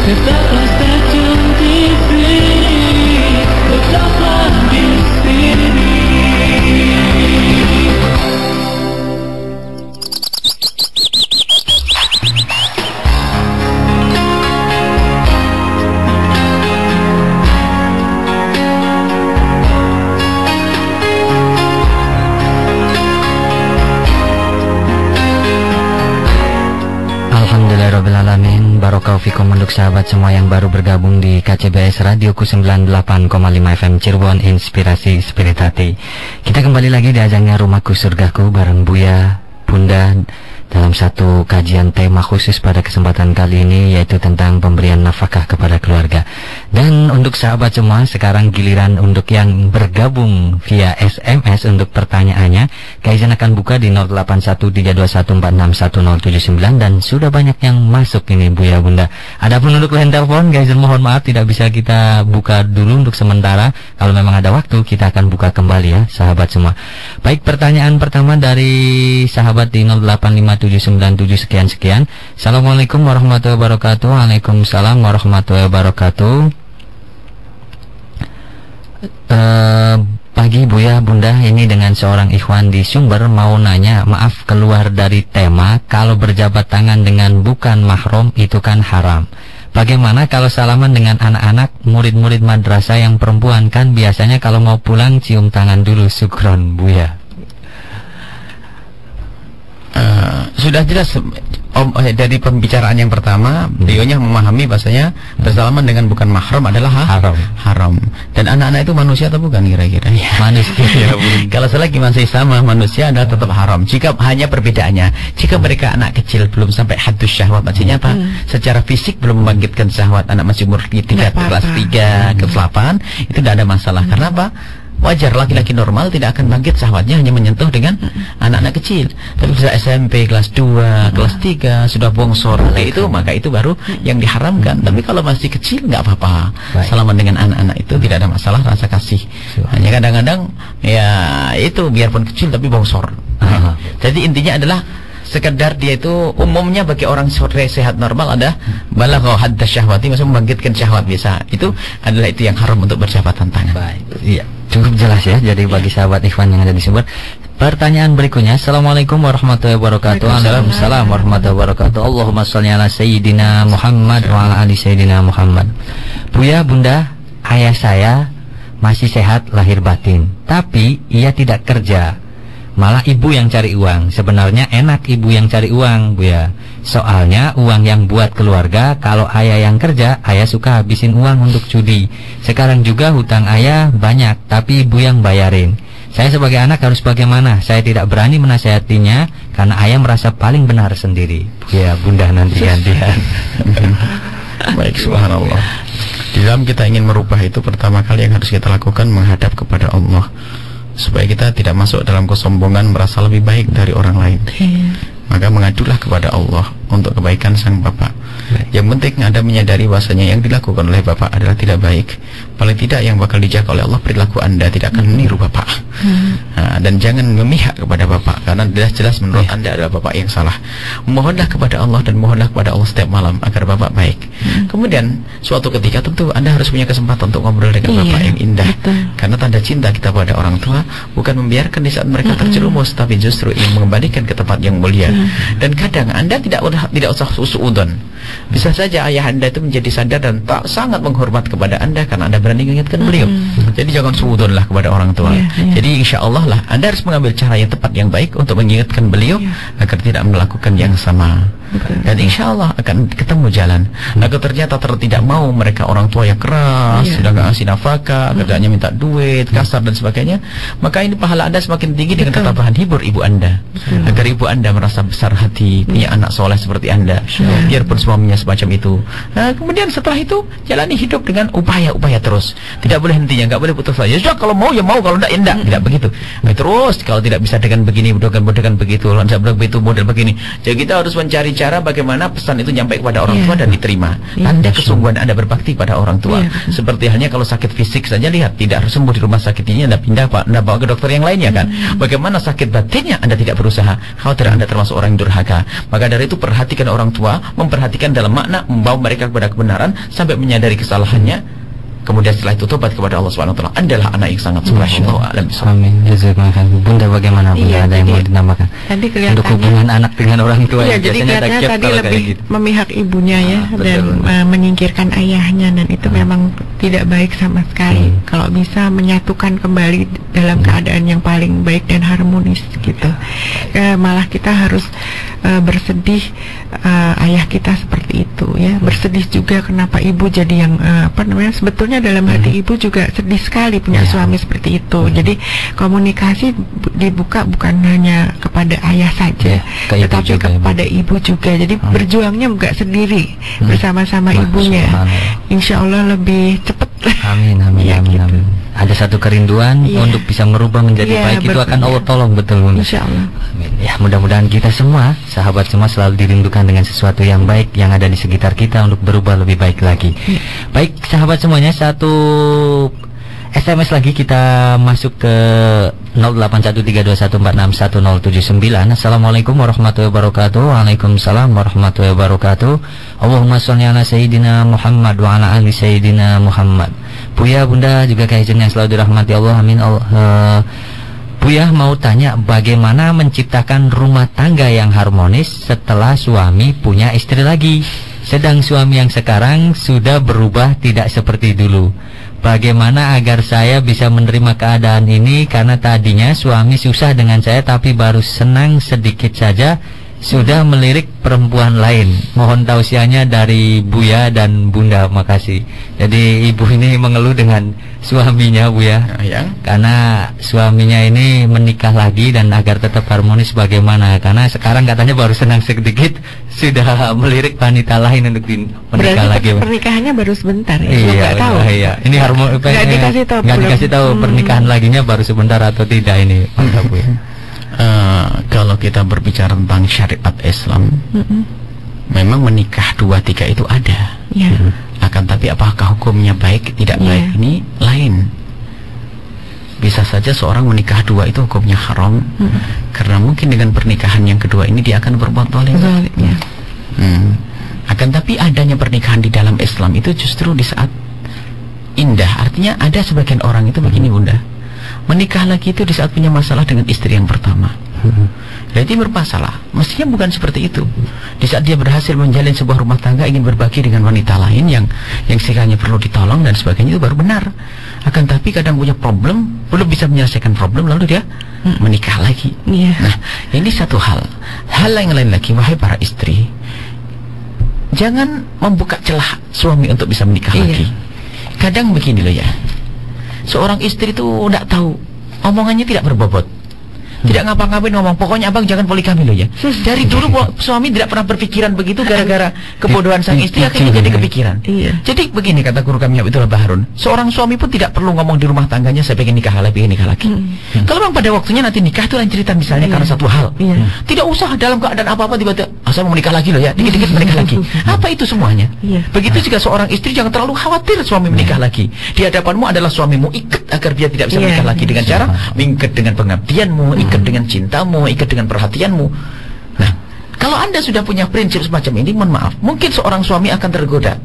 Tetaplah stay tune di sini. Tetaplah di sini. Alhamdulillahirrabbilalamin. Barokah fikum untuk sahabat semua yang baru bergabung di KCBS Radioku 98,5 FM Cirebon, Inspirasi Spirit Hati. Kita kembali lagi di ajangnya Rumahku Surgaku bareng Buya, Bunda, dalam satu kajian tema khusus pada kesempatan kali ini, yaitu tentang pemberian nafkah kepada keluarga. Dan untuk sahabat semua, sekarang giliran untuk yang bergabung via SMS untuk pertanyaannya. Kaizan akan buka di 081321461079 dan sudah banyak yang masuk ini Buya Bunda. Adapun untuk line telepon, Kaizan mohon maaf tidak bisa kita buka dulu untuk sementara. Kalau memang ada waktu kita akan buka kembali ya sahabat semua. Baik, pertanyaan pertama dari sahabat di 085797 sekian. Assalamualaikum warahmatullahi wabarakatuh. Waalaikumsalam warahmatullahi wabarakatuh. Pagi Buya Bunda, ini dengan seorang ikhwan di Sumber mau nanya, maaf keluar dari tema, kalau berjabat tangan dengan bukan mahram itu kan haram. Bagaimana kalau salaman dengan anak-anak murid-murid madrasah yang perempuan, kan biasanya kalau mau pulang cium tangan dulu. Syukron Buya. Sudah jelas dari pembicaraan yang pertama, beliaunya memahami bahasanya bersalaman dengan bukan mahram adalah haram. Dan anak-anak itu manusia atau bukan kira-kira? Ya. Manusia. Kalau selagi masih sama manusia adalah tetap haram. Jika hanya perbedaannya, jika mereka anak kecil belum sampai haddus syahwat, maksudnya apa? Secara fisik belum membangkitkan syahwat, anak masih umur 3 kelas 3 kelas 8, itu tidak ada masalah. Karena apa? Wajar, laki-laki normal tidak akan bangkit syahwatnya hanya menyentuh dengan anak-anak kecil. Tapi bisa SMP kelas 2, kelas 3 sudah bongsor, maka itu baru yang diharamkan. Tapi kalau masih kecil nggak apa-apa. Salaman dengan anak-anak itu tidak ada masalah, rasa kasih. Hanya kadang-kadang ya itu biarpun kecil tapi bongsor. Jadi intinya adalah sekedar dia itu umumnya bagi orang sehat normal ada balagha hadda syahwati, maksudnya membangkitkan syahwat biasa. Itu adalah itu yang haram untuk berjabatan tangan. Baik. Iya. Cukup jelas ya, jadi bagi sahabat ikhwan yang ada di Sumber. Pertanyaan berikutnya, Assalamualaikum warahmatullahi wabarakatuh. Waalaikumsalam warahmatullahi wabarakatuh. Allahumma sholli ala Sayyidina Muhammad wa ala ali Sayyidina Muhammad. Buya Bunda, ayah saya masih sehat lahir batin, tapi ia tidak kerja. Malah ibu yang cari uang. Sebenarnya enak ibu yang cari uang, Buya. Soalnya uang yang buat keluarga, kalau ayah yang kerja, ayah suka habisin uang untuk judi. Sekarang juga hutang ayah banyak, tapi ibu yang bayarin. Saya sebagai anak harus bagaimana? Saya tidak berani menasihatinya karena ayah merasa paling benar sendiri. Buya Bunda nanti gantian. Baik, subhanallah. Di dalam kita ingin merubah itu, pertama kali yang harus kita lakukan menghadap kepada Allah, supaya kita tidak masuk dalam kesombongan merasa lebih baik dari orang lain. Maka mengadulah kepada Allah untuk kebaikan sang bapak. Yang penting Anda menyadari bahwasanya yang dilakukan oleh bapak adalah tidak baik. Paling tidak yang bakal dijaga oleh Allah perilaku Anda, tidak akan meniru bapak. Dan jangan memihak kepada bapak, karena jelas menurut Anda adalah bapak yang salah. Mohonlah kepada Allah dan mohonlah kepada Allah setiap malam agar bapak baik. Kemudian suatu ketika tentu Anda harus punya kesempatan untuk ngobrol dengan bapak yang indah. Karena tanda cinta kita pada orang tua bukan membiarkan di saat mereka terjerumus, tapi justru ingin mengembalikan ke tempat yang mulia. Dan kadang Anda tidak usah suudon. Bisa saja ayah Anda itu menjadi sadar dan sangat menghormat kepada Anda karena Anda berani mengingatkan beliau. Jadi jangan suudon lah kepada orang tua. Jadi insya Allah lah Anda harus mengambil cara yang tepat, yang baik untuk mengingatkan beliau agar tidak melakukan yang sama. Dan insya Allah akan ketemu jalan. Kalau ternyata tidak mau, mereka orang tua yang keras, sudah nggak ngasih nafkah, kerjanya minta duit, kasar dan sebagainya, maka ini pahala Anda semakin tinggi dengan ketabahan. Hibur ibu Anda agar ibu Anda merasa besar hati, punya anak soleh seperti Anda, biarpun suaminya semacam itu. Nah, kemudian setelah itu jalani hidup dengan upaya-upaya terus. Tidak boleh hentinya, nggak boleh putus saja. Sudah, kalau mau ya mau, kalau enggak ya enggak. Tidak begitu. Nah, terus kalau tidak bisa dengan begini, dengan begitu, kalau tidak begitu model begini. Jadi kita harus mencari cara bagaimana pesan itu nyampe kepada orang tua dan diterima. Tanda kesungguhan Anda berbakti pada orang tua. Seperti halnya kalau sakit fisik saja, lihat tidak harus sembuh di rumah sakit ini, Anda pindah Pak, Anda bawa ke dokter yang lainnya kan. Bagaimana sakit batinnya Anda tidak berusaha, khawatir Anda termasuk orang yang durhaka. Maka dari itu perhatikan orang tua, memperhatikan dalam makna membawa mereka kepada kebenaran sampai menyadari kesalahannya. Kemudian setelah itu tobat kepada Allah Subhanahu wa taala. Adalah anak yang sangat soleh. Amin. Jazakallahu. Bunda bagaimana Bunda, ada yang mau ditambahkan? Tadi kelihatan untuk hubungan anak dengan orang tua. Iya, jadi kelihatannya tadi lebih gitu, memihak ibunya dan menyingkirkan ayahnya, dan itu memang tidak baik sama sekali. Kalau bisa menyatukan kembali dalam keadaan yang paling baik dan harmonis gitu. Malah kita harus bersedih ayah kita seperti itu ya. Bersedih juga kenapa ibu jadi yang sebetulnya dalam hati ibu juga sedih sekali punya suami seperti itu. Jadi komunikasi dibuka bukan hanya kepada ayah saja, tetapi kepada ibu juga. Jadi berjuangnya enggak sendiri, bersama-sama ibunya. Insya Allah lebih cepat Amin, amin, Ya, amin, gitu. amin. Ada satu kerinduan Iya. untuk bisa merubah menjadi Iya, baik, itu betul. akan Allah tolong, betul Bunda. Insya Allah. Amin. Ya, mudah-mudahan kita semua, sahabat semua, selalu dirindukan dengan sesuatu yang baik yang ada di sekitar kita untuk berubah lebih baik lagi. Baik, sahabat semuanya, satu SMS lagi kita masuk ke 081321461079. Assalamualaikum warahmatullahi wabarakatuh. Waalaikumsalam warahmatullahi wabarakatuh. Allahumma sholli ala sayyidina Muhammad wa ala ali sayyidina Muhammad. Buya, Bunda, juga Kaizen yang selalu dirahmati Allah, amin. Buya mau tanya, bagaimana menciptakan rumah tangga yang harmonis setelah suami punya istri lagi, sedang suami yang sekarang sudah berubah tidak seperti dulu. Bagaimana agar saya bisa menerima keadaan ini, karena tadinya suami susah dengan saya tapi baru senang sedikit saja sudah melirik perempuan lain. Mohon tausiahnya dari Buya dan Bunda, makasih. Jadi ibu ini mengeluh dengan suaminya, Buya, Ya. karena suaminya ini menikah lagi, dan agar tetap harmonis bagaimana, karena sekarang katanya baru senang sedikit sudah melirik wanita lain untuk menikah lagi. Berarti pernikahannya baru sebentar ya? Lo nggak tahu? Iya. Ini harmonis. Nggak dikasih tahu. Nggak dikasih tahu pernikahan laginya baru sebentar atau tidak ini, mantap, Bu. Kalau kita berbicara tentang syariat Islam, memang menikah 2-3 itu ada. Ya. Akan tapi apakah hukumnya baik tidak baik, ini lain. Bisa saja seorang menikah 2 itu hukumnya haram, karena mungkin dengan pernikahan yang kedua ini dia akan berbuat zalim. Ya. Akan tapi adanya pernikahan di dalam Islam itu justru di saat indah. Artinya ada sebagian orang itu begini, Bunda, menikah lagi itu di saat punya masalah dengan istri yang pertama. Berarti bermasalah. Mestinya bukan seperti itu. Di saat dia berhasil menjalin sebuah rumah tangga, ingin berbagi dengan wanita lain yang sekiranya perlu ditolong dan sebagainya, itu baru benar. Akan tapi kadang punya problem, belum bisa menyelesaikan problem, lalu dia menikah lagi. Nah, ini satu hal. Hal yang lain lagi, wahai para istri, jangan membuka celah suami untuk bisa menikah lagi. Kadang begini loh ya, seorang istri itu tidak tahu, omongannya tidak berbobot, tidak ngapa-ngapain ngomong, pokoknya abang jangan poligami loh ya. Dari dulu suami tidak pernah berpikiran begitu, gara-gara kebodohan sang istri akhirnya jadi kepikiran. Jadi begini kata guru kami Abdullah Baharun, seorang suami pun tidak perlu ngomong di rumah tangganya, saya pengen nikah lagi, pengen nikah lagi. Kalau memang pada waktunya nanti nikah itu lain cerita, misalnya karena satu hal, tidak usah dalam keadaan apa-apa tiba-tiba, saya mau menikah lagi loh ya, dikit-dikit menikah lagi. Apa itu semuanya? Begitu juga seorang istri, jangan terlalu khawatir suami menikah lagi. Di hadapanmu adalah suamimu, ikat agar dia tidak bisa menikah lagi dengan cara mengikat dengan pengabdianmu, ikat dengan cintamu, ikat dengan perhatianmu. Nah, kalau Anda sudah punya prinsip semacam ini, mohon maaf, mungkin seorang suami akan tergoda.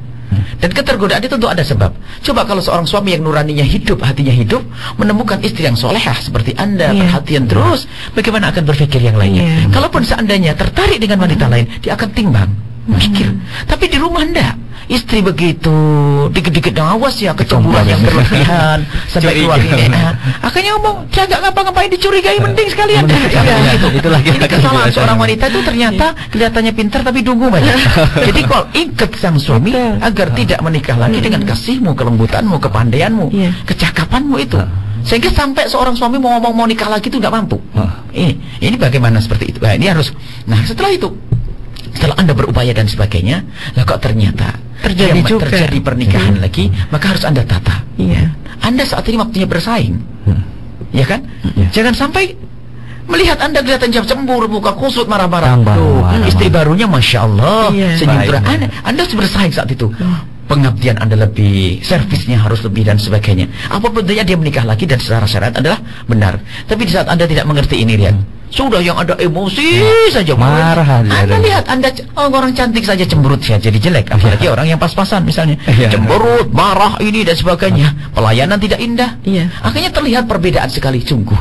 Dan ketergodaan itu tentu ada sebab. Coba kalau seorang suami yang nuraninya hidup, hatinya hidup, menemukan istri yang solehah seperti Anda, perhatian terus, bagaimana akan berpikir yang lainnya? Kalaupun seandainya tertarik dengan wanita lain, dia akan timbang, pikir. Tapi di rumah Anda, istri begitu, dikit-dikit awas ya, kecemburuan yang berlebihan, sampai keluarnya. Akhirnya ngomong, dia nggak ngapa-ngapain, dicurigai, mending sekalian. Ini kesalahan seorang wanita itu ternyata kelihatannya pintar tapi dungu banyak. Jadi kalau ikat sang suami agar tidak menikah lagi dengan kasihmu, kelembutanmu, kepandaianmu, kecakapanmu itu, sehingga sampai seorang suami mau ngomong mau nikah lagi itu nggak mampu. Ini bagaimana seperti itu? Nah, ini harus. Nah, setelah itu, setelah Anda berupaya dan sebagainya, lah kok ternyata terjadi pernikahan lagi, maka harus Anda tata. Anda saat ini waktunya bersaing, ya kan? Jangan sampai melihat Anda kelihatan cemburu, muka kusut, marah-marah. Istri barunya Masya Allah, senyum. Anda harus bersaing saat itu. Pengabdian Anda lebih, servisnya harus lebih dan sebagainya. Apa bentuknya dia menikah lagi dan secara syariat adalah benar. Tapi di saat Anda tidak mengerti ini, lihat, sudah yang ada emosi saja, marah. Anda lihat, Anda orang cantik saja cemberut ya, jadi jelek. Apalagi orang yang pas-pasan misalnya, cemberut, marah ini dan sebagainya. Pelayanan tidak indah. Akhirnya terlihat perbedaan sekali. Sungguh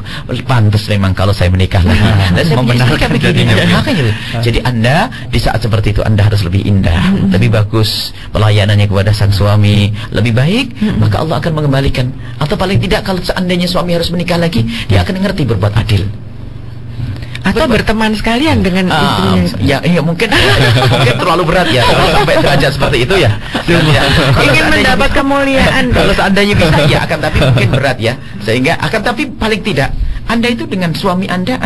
pantas memang kalau saya menikah lagi. Membenarkan jadinya. Jadi Anda di saat seperti itu Anda harus lebih indah, lebih bagus pelayanannya kepada sang suami, lebih baik, maka Allah akan mengembalikan. Atau paling tidak kalau seandainya suami harus menikah lagi, dia akan ngerti berbuat adil. Atau berteman sekalian dengan istrinya. Ya mungkin terlalu berat ya, sampai derajat seperti itu ya. Ingin mendapat kemuliaan. Kalau seandainya bisa ya, akan tapi mungkin berat ya. Sehingga akan tapi paling tidak Anda itu dengan suami Anda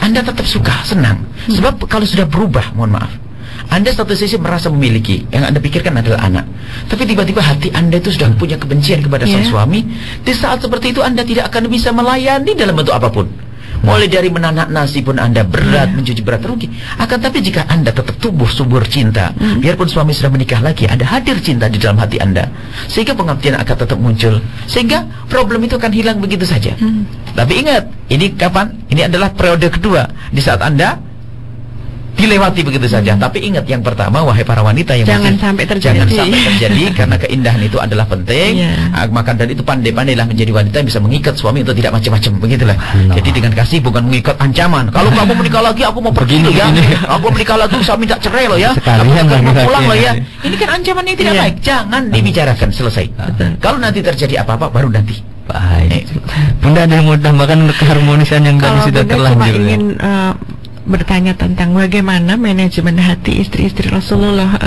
tetap suka, senang. Sebab kalau sudah berubah, mohon maaf, Anda satu sisi merasa memiliki, yang Anda pikirkan adalah anak, tapi tiba-tiba hati Anda itu sudah punya kebencian kepada sang suami. Di saat seperti itu Anda tidak akan bisa melayani dalam bentuk apapun. Mulai dari menanak nasi pun Anda berat, mencuci berat rugi. Akan tapi jika Anda tetap tumbuh subur cinta, biarpun suami sudah menikah lagi, ada hadir cinta di dalam hati Anda, sehingga pengabdian akan tetap muncul, sehingga problem itu akan hilang begitu saja. Tapi ingat, ini kapan? Ini adalah periode kedua, di saat Anda dilewati begitu saja. Tapi ingat, yang pertama, wahai para wanita yang jangan sampai terjadi. Jangan sampai terjadi, karena keindahan itu adalah penting. Maka dari itu pandai-pandailah menjadi wanita yang bisa mengikat suami untuk tidak macam-macam, begitulah. Jadi dengan kasih, bukan mengikat ancaman. Kalau kamu menikah lagi, aku mau pergi loh ya. Aku menikah lagi, saya minta cerai loh ya. Aku mau pulang loh ya. Ini kan ancamannya tidak baik. Jangan dibicarakan, selesai. Kalau nanti terjadi apa-apa, baru nanti. Baik. Bunda ada yang mau tambahkan untuk keharmonisan yang tadi sudah terlanjur? Cuma ingin bertanya tentang bagaimana manajemen hati istri-istri Rasulullah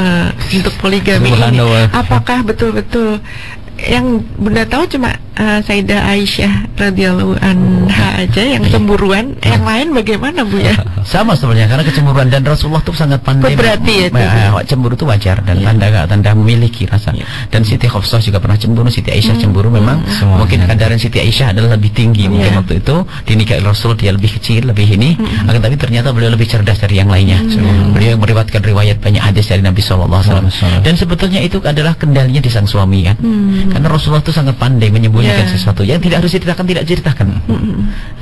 untuk poligami ini. Apakah betul-betul yang Bunda tahu cuma Sayyidah Aisyah radhiyallahu anha aja yang cemburuan, yang lain bagaimana Bu ya? Sama sebenarnya, karena kecemburuan dan Rasulullah itu sangat pandai. Berarti itu. Cemburu itu wajar dan tanda memiliki rasa. Dan Siti Hafsah juga pernah cemburu, Siti Aisyah cemburu. Memang mungkin kadar Siti Aisyah adalah lebih tinggi. Mungkin waktu itu dinikahi Rasul dia lebih kecil, lebih ini. Akan tapi ternyata beliau lebih cerdas dari yang lainnya. Beliau yang meriwayatkan riwayat banyak hadis dari Nabi SAW. Dan sebetulnya itu adalah kendalinya di sang suami kan. Karena Rasulullah itu sangat pandai menyembunyikan sesuatu yang tidak harus diceritakan, tidak diceritakan.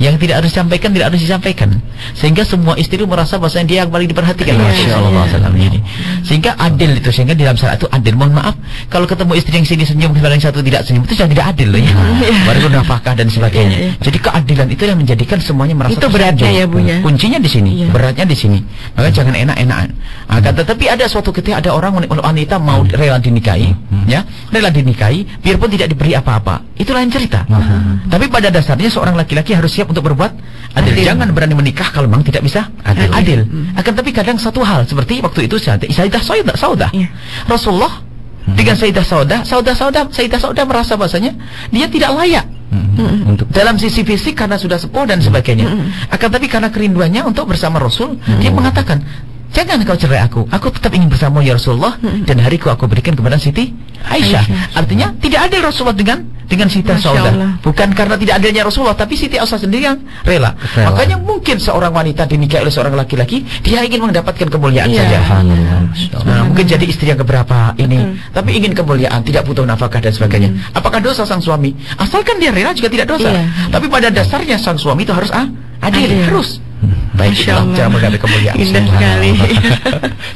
Yang tidak harus disampaikan, tidak harus disampaikan. Sehingga semua istri merasa bahwasanya dia yang paling diperhatikan oleh Rasulullah SAW. Sehingga adil itu, sehingga dalam syariat itu adil. Mohon maaf, kalau ketemu istri yang sini senyum, yang satu tidak senyum, itu sudah tidak adil loh ya. Baru nafkah dan sebagainya. Jadi keadilan itu yang menjadikan semuanya merasa itu beratnya ya Bu ya. Kuncinya di sini, beratnya di sini. Maka jangan enak-enakan. Tetapi ada suatu ketika ada orang wanita mau rela dinikahi, ya, rela dinikahi, biarpun tidak diberi apa-apa, itu lain cerita. Tapi pada dasarnya seorang laki-laki harus siap untuk berbuat adil. Jangan berani menikah kalau memang tidak bisa adil. Akan tapi kadang satu hal seperti waktu itu Sayyidah Saudah. Rasulullah dengan Sayyidah Saudah merasa bahasanya dia tidak layak untuk dalam sisi fisik karena sudah sepuh dan sebagainya. Akan tapi karena kerinduannya untuk bersama Rasul, dia mengatakan, jangan kau cerai aku tetap ingin bersama ya Rasulullah, dan hariku aku berikan kepada Siti Aisyah. Artinya tidak adil Rasulullah dengan Siti Saudah. Bukan karena tidak adilnya Rasulullah, tapi Siti Aisyah sendiri yang rela. Makanya mungkin seorang wanita dinikahi oleh seorang laki-laki, dia ingin mendapatkan kemuliaan saja. Mungkin jadi istri yang keberapa ini, tapi ingin kemuliaan, tidak butuh nafkah dan sebagainya. Apakah dosa sang suami? Asalkan dia rela juga tidak dosa. Tapi pada dasarnya sang suami itu harus adil, harus. Baik, cara menggapai kemuliaan. Indah sekali.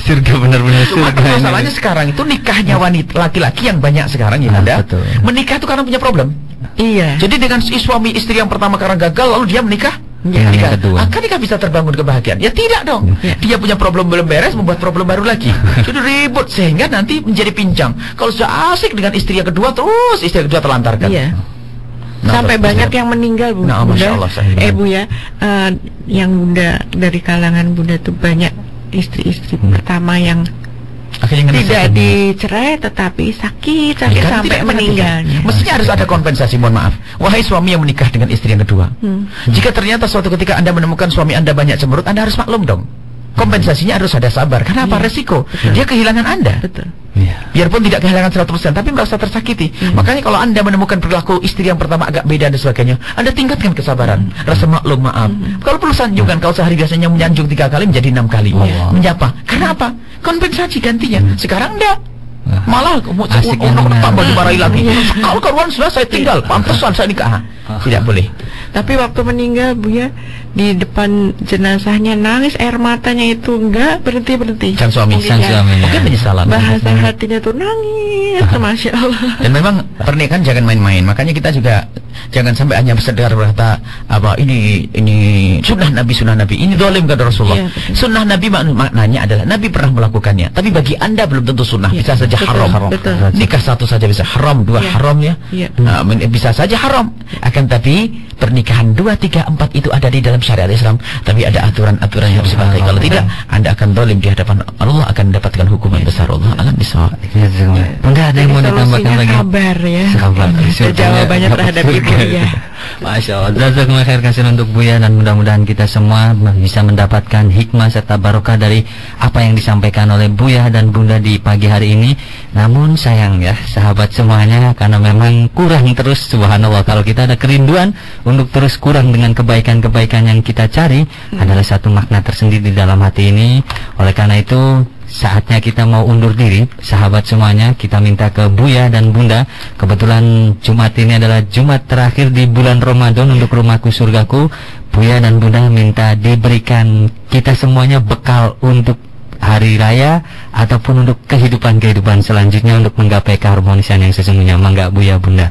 Surga, benar-benar surga. Masalahnya sekarang itu nikahnya wanita laki-laki yang banyak sekarang ya Anda. Menikah itu karena punya problem. Iya. Jadi dengan suami istri yang pertama karena gagal, lalu dia menikah. Nikah bisa terbangun kebahagiaan? Ya tidak dong. Dia punya problem belum beres, membuat problem baru lagi. Jadi ribut sehingga nanti menjadi pincang. Kalau sudah asik dengan istri yang kedua, terus istri yang kedua terlantarkan. Iya. Sampai banyak yang meninggal Bu. Masya Allah, Bu ya, yang Bunda dari kalangan Bunda tuh banyak istri-istri pertama yang tidak dicerai tetapi sakit sampai meninggal. Mestinya harus ada kompensasi. Mohon maaf, wahai suami yang menikah dengan istri yang kedua, jika ternyata suatu ketika Anda menemukan suami Anda banyak cemberut, Anda harus maklum dong. Kompensasinya harus ada sabar. Karena apa? Resiko dia kehilangan Anda. Biarpun tidak kehilangan 100%, tapi merasa tersakiti. Makanya kalau Anda menemukan perilaku istri yang pertama agak beda dan sebagainya, Anda tingkatkan kesabaran, rasa maklum, maaf. Kalau perlu sanjungan, kalau sehari biasanya menyanjung 3 kali menjadi 6 kali. Menyapa. Karena apa? Kompensasi gantinya. Sekarang enggak. Malah tambah dimarahi lagi. Kalau karuan sudah saya tinggal, pantesan saya nikah. Tidak boleh. Tapi waktu meninggal Bu ya, di depan jenazahnya nangis, air matanya itu enggak berhenti-berhenti. Sang suami. Mungkin penyesalan. Bahasa hatinya tuh nangis, Masya Allah. Dan memang pernikahan jangan main-main. Makanya kita juga jangan sampai hanya bersedar berkata apa ini sunnah Nabi, ini zalim kata Rasulullah. Sunnah Nabi maknanya adalah Nabi pernah melakukannya. Tapi bagi Anda belum tentu sunnah, bisa saja haram. Nikah satu saja bisa haram, 2 haram ya. Bisa saja haram. Akan tapi pernikahan 2, 3, 4 itu ada di dalam syariat Islam, tapi ada aturan-aturan yang harus dipatuhi. Kalau tidak, Anda akan zalim di hadapan Allah, akan mendapatkan hukuman besar. Allah akan bisa. Bunda ada yang mau ditambahkan lagi? Sabar ya. Sabar. Jawabannya terhadap Ibu Iya. Masya Allah. Jazakumullah khair kasihan untuk Buya, dan mudah-mudahan kita semua bisa mendapatkan hikmah serta barokah dari apa yang disampaikan oleh Buya dan Bunda di pagi hari ini. Namun sayang ya sahabat semuanya, karena memang kurang terus, subhanallah, kalau kita ada kerinduan untuk terus kurang dengan kebaikan-kebaikan yang kita cari, adalah satu makna tersendiri di dalam hati ini. Oleh karena itu saatnya kita mau undur diri, sahabat semuanya. Kita minta ke Buya dan Bunda, kebetulan Jumat ini adalah Jumat terakhir di bulan Ramadan untuk Rumahku Surgaku. Buya dan Bunda minta diberikan kita semuanya bekal untuk hari raya ataupun untuk kehidupan selanjutnya untuk menggapai keharmonisan yang sesungguhnya. Mangga Buya, Bunda.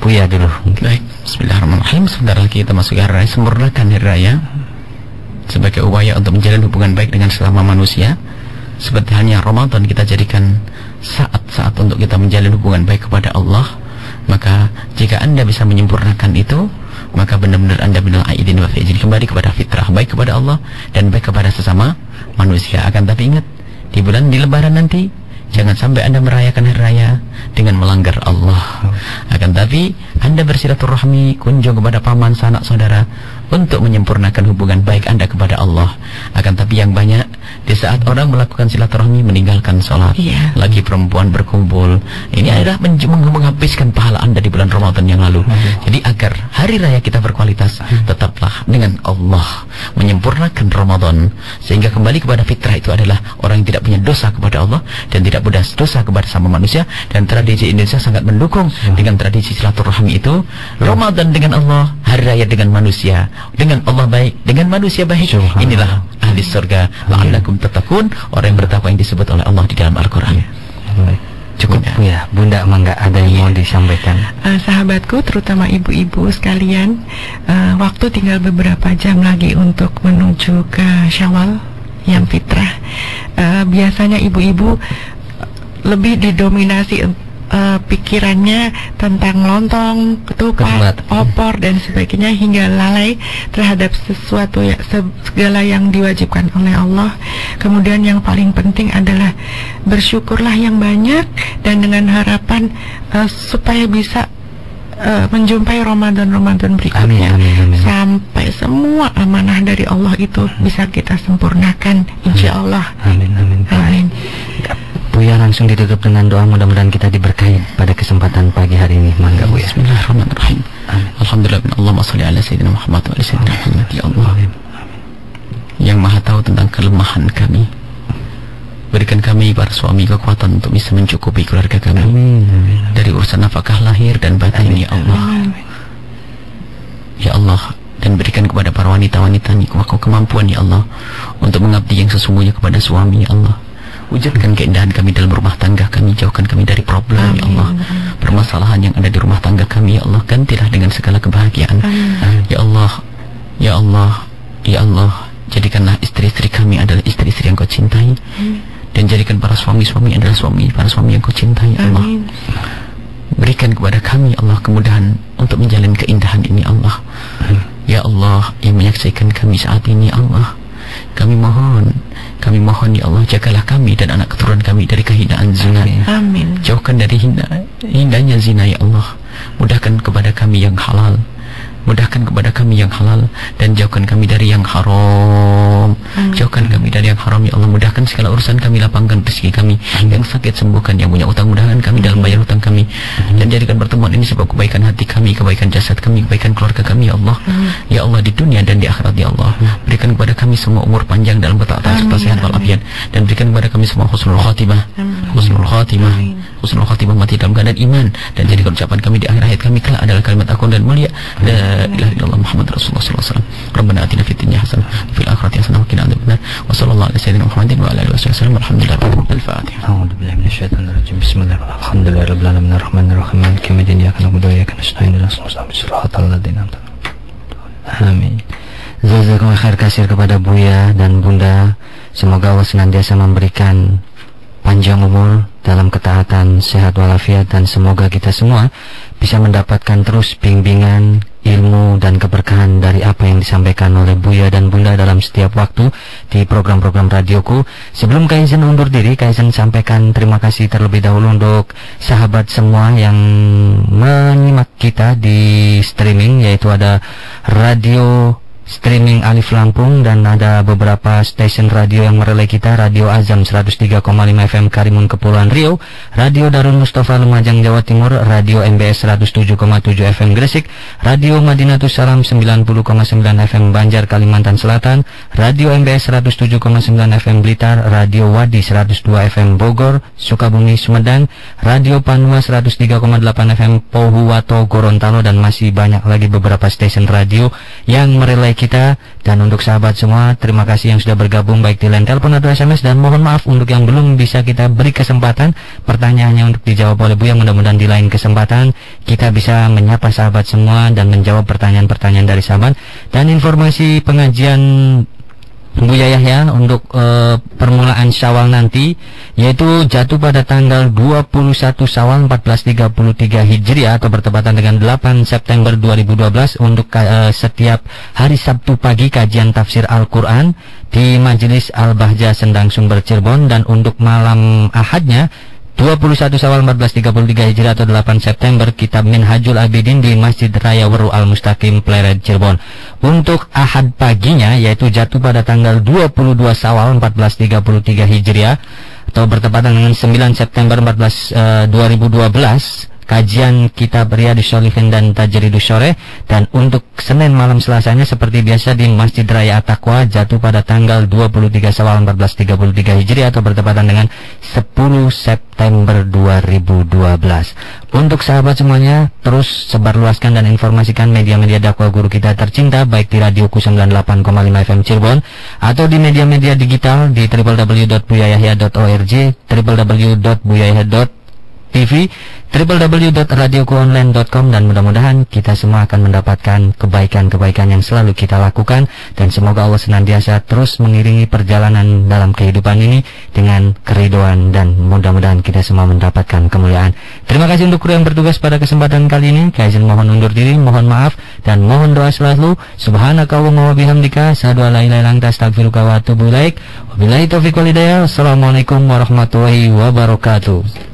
Buya dulu. Baik, bismillahirrahmanirrahim. Sebentar lagi kita masuk hari raya, sempurnakan hari raya sebagai upaya untuk menjalin hubungan baik dengan sesama manusia. Seperti halnya Ramadan, kita jadikan saat-saat untuk kita menjalin hubungan baik kepada Allah. Maka jika Anda bisa menyempurnakan itu, maka benar-benar Anda minal aidin wa faizin, kembali kepada fitrah, baik kepada Allah dan baik kepada sesama manusia. Akan tapi ingat, di lebaran nanti jangan sampai Anda merayakan hari raya dengan melanggar Allah. Akan tapi Anda bersilaturahmi, kunjung kepada paman, sanak saudara, untuk menyempurnakan hubungan baik Anda kepada Allah. Akan tapi yang banyak, di saat orang melakukan silaturahmi meninggalkan sholat, lagi perempuan berkumpul, ini adalah menghabiskan pahala Anda di bulan Ramadan yang lalu. Jadi agar hari raya kita berkualitas, tetaplah dengan Allah, menyempurnakan Ramadan, sehingga kembali kepada fitrah. Itu adalah orang yang tidak punya dosa kepada Allah dan tidak punya dosa kepada sama manusia. Dan tradisi Indonesia sangat mendukung dengan tradisi silaturahmi itu. Ramadan dengan Allah, hari raya dengan manusia, dengan Allah baik, dengan manusia baik. Inilah ahli surga, la'allakum tattaqun, orang yang bertakwa yang disebut oleh Allah di dalam Al-Quran. Cukup ya Bunda, mangga ada yang mau disampaikan? Sahabatku, terutama ibu-ibu sekalian, waktu tinggal beberapa jam lagi untuk menuju ke Syawal yang fitrah. Biasanya ibu-ibu lebih didominasi pikirannya tentang lontong, ketupat, opor dan sebagainya, hingga lalai terhadap sesuatu segala yang diwajibkan oleh Allah. Kemudian yang paling penting adalah bersyukurlah yang banyak, dan dengan harapan supaya bisa menjumpai Ramadan berikutnya. Amin. Sampai semua amanah dari Allah itu bisa kita sempurnakan, insya Allah. Amin. Buya langsung ditutup dengan doa, mudah-mudahan kita diberkahi pada kesempatan pagi hari ini. Mangga Buya. Bismillahirrahmanirrahim. Alhamdulillah, Allahumma sholli ala sayyidina Muhammad wa ala sayyidina Muhammad. Ya Allah, yang maha tahu tentang kelemahan kami, berikan kami para suami kekuatan untuk bisa mencukupi keluarga kami dari urusan nafkah lahir dan batin. Ya Allah, ya Allah, dan berikan kepada para wanita-wanita ini kemampuan ya Allah untuk mengabdi yang sesungguhnya kepada suami. Ya Allah, wujudkan keindahan kami dalam rumah tangga kami, jauhkan kami dari problem. Ya Allah, permasalahan yang ada di rumah tangga kami, ya Allah, gantilah dengan segala kebahagiaan. Ya Allah, ya Allah, ya Allah, jadikanlah istri-istri kami adalah istri-istri yang Kau cintai, dan jadikan para suami-suami adalah para suami yang Kau cintai. Ya Allah, berikan kepada kami, Allah, kemudahan untuk menjalin keindahan ini. Allah, ya Allah, yang menyaksikan kami saat ini, Allah, kami mohon ya Allah, jagalah kami dan anak keturunan kami dari kehinaan zina. Amin. Jauhkan dari hindanya zina ya Allah. Mudahkan kepada kami yang halal, mudahkan kepada kami yang halal, dan jauhkan kami dari yang haram. Jauhkan kami dari yang haram ya Allah. Mudahkan segala urusan kami, lapangkan rezeki kami. Yang sakit sembuhkan, yang punya utang mudahkan kami dalam bayar utang kami, dan jadikan pertemuan ini sebab kebaikan hati kami, kebaikan jasad kami, kebaikan keluarga kami ya Allah. Ya Allah, di dunia dan di akhirat ya Allah. Berikan kepada kami semua umur panjang dalam ketaatan serta sehat walafiat, dan berikan kepada kami semua husnul khatimah, husnul khatimah mati dalam keadaan iman, dan jadikan ucapan kami di akhir hayat kami kelak adalah kalimat agung dan mulia, la ilaha illallah Muhammad Rasulullah sallallahu alaihi wasallam. Rabbana atina fid dunya hasanah wa fil akhirati hasanah wa qina adzabannar. Wa sallallahu ala sayyidina Muhammadin wa ala alihi wasallam. Alhamdulillah. Al-Fatihah. A'udzu billahi minasyaitonir rajim. Bismillahirrahmanirrahim. Alhamdulillahirabbil alamin arrahmanirrahim maliki yaumiddin iyyaka na'budu wa iyyaka nasta'in ihdinas siratal ladzina an'amta 'alaihim. Amin. Jazakumullah khair kasir kepada Buya dan Bunda. Semoga Allah senantiasa memberikan panjang umur dalam ketaatan, sehat walafiat, dan semoga kita semua bisa mendapatkan terus bimbingan, ilmu, dan keberkahan dari apa yang disampaikan oleh Buya dan Bunda dalam setiap waktu di program-program radioku. Sebelum Kaizen undur diri, Kaizen sampaikan terima kasih terlebih dahulu untuk sahabat semua yang menyimak kita kita di streaming, yaitu ada radio streaming Alif Lampung dan ada beberapa stasiun radio yang merelay kita. Radio Azam 103,5 FM Karimun Kepulauan Riau, Radio Darul Mustafa Lumajang Jawa Timur, Radio MBS 107,7 FM Gresik, Radio Madinatus Salam 90,9 FM Banjar Kalimantan Selatan, Radio MBS 107,9 FM Blitar, Radio Wadi 102 FM Bogor Sukabumi Sumedang, Radio Panua 103,8 FM Pohuwato Gorontalo, dan masih banyak lagi beberapa stasiun radio yang merelay kita. Dan untuk sahabat semua, terima kasih yang sudah bergabung baik di line telepon atau SMS, dan mohon maaf untuk yang belum bisa kita beri kesempatan pertanyaannya untuk dijawab oleh Buya. Mudah-mudahan di lain kesempatan kita bisa menyapa sahabat semua dan menjawab pertanyaan-pertanyaan dari sahabat. Dan informasi pengajian Buya Yahya untuk permulaan Syawal nanti, yaitu jatuh pada tanggal 21 Syawal 1433 Hijriah atau bertepatan dengan 8 September 2012. Untuk setiap hari Sabtu pagi kajian tafsir Al-Quran di Majelis Al-Bahjah Sendang Sumber Cirebon, dan untuk malam Ahadnya 21 Syawal 1433 Hijriah atau 8 September kitab Minhajul Abidin di Masjid Raya Weru Al-Mustaqim Pleret Cirebon. Untuk Ahad paginya, yaitu jatuh pada tanggal 22 Syawal 1433 Hijriah atau bertepatan dengan 9 September 2012, kajian kitab Riyadhus Shalihin dan Tajridus Shoreh. Dan untuk Senin malam Selasanya seperti biasa di Masjid Raya At-Taqwa, jatuh pada tanggal 23 Syawal 1433 Hijriah atau bertepatan dengan 10 September 2012. Untuk sahabat semuanya, terus sebarluaskan dan informasikan media-media dakwah guru kita tercinta, baik di radioku 98,5 FM Cirebon atau di media-media digital di www.buyayahya.org, www.buyayahya.tv, www.radiokuonline.com, dan mudah-mudahan kita semua akan mendapatkan kebaikan-kebaikan yang selalu kita lakukan, dan semoga Allah senantiasa terus mengiringi perjalanan dalam kehidupan ini dengan keridhaan, dan mudah-mudahan kita semua mendapatkan kemuliaan. Terima kasih untuk kru yang bertugas pada kesempatan kali ini. Kaizen mohon undur diri, mohon maaf dan mohon doa selalu. Subhanakallahumma wa bihamdika, asyhadu an la ilaha illa anta, astaghfiruka wa atubu ilaik. Wabillahi taufiq wal hidayah. Assalamualaikum warahmatullahi wabarakatuh.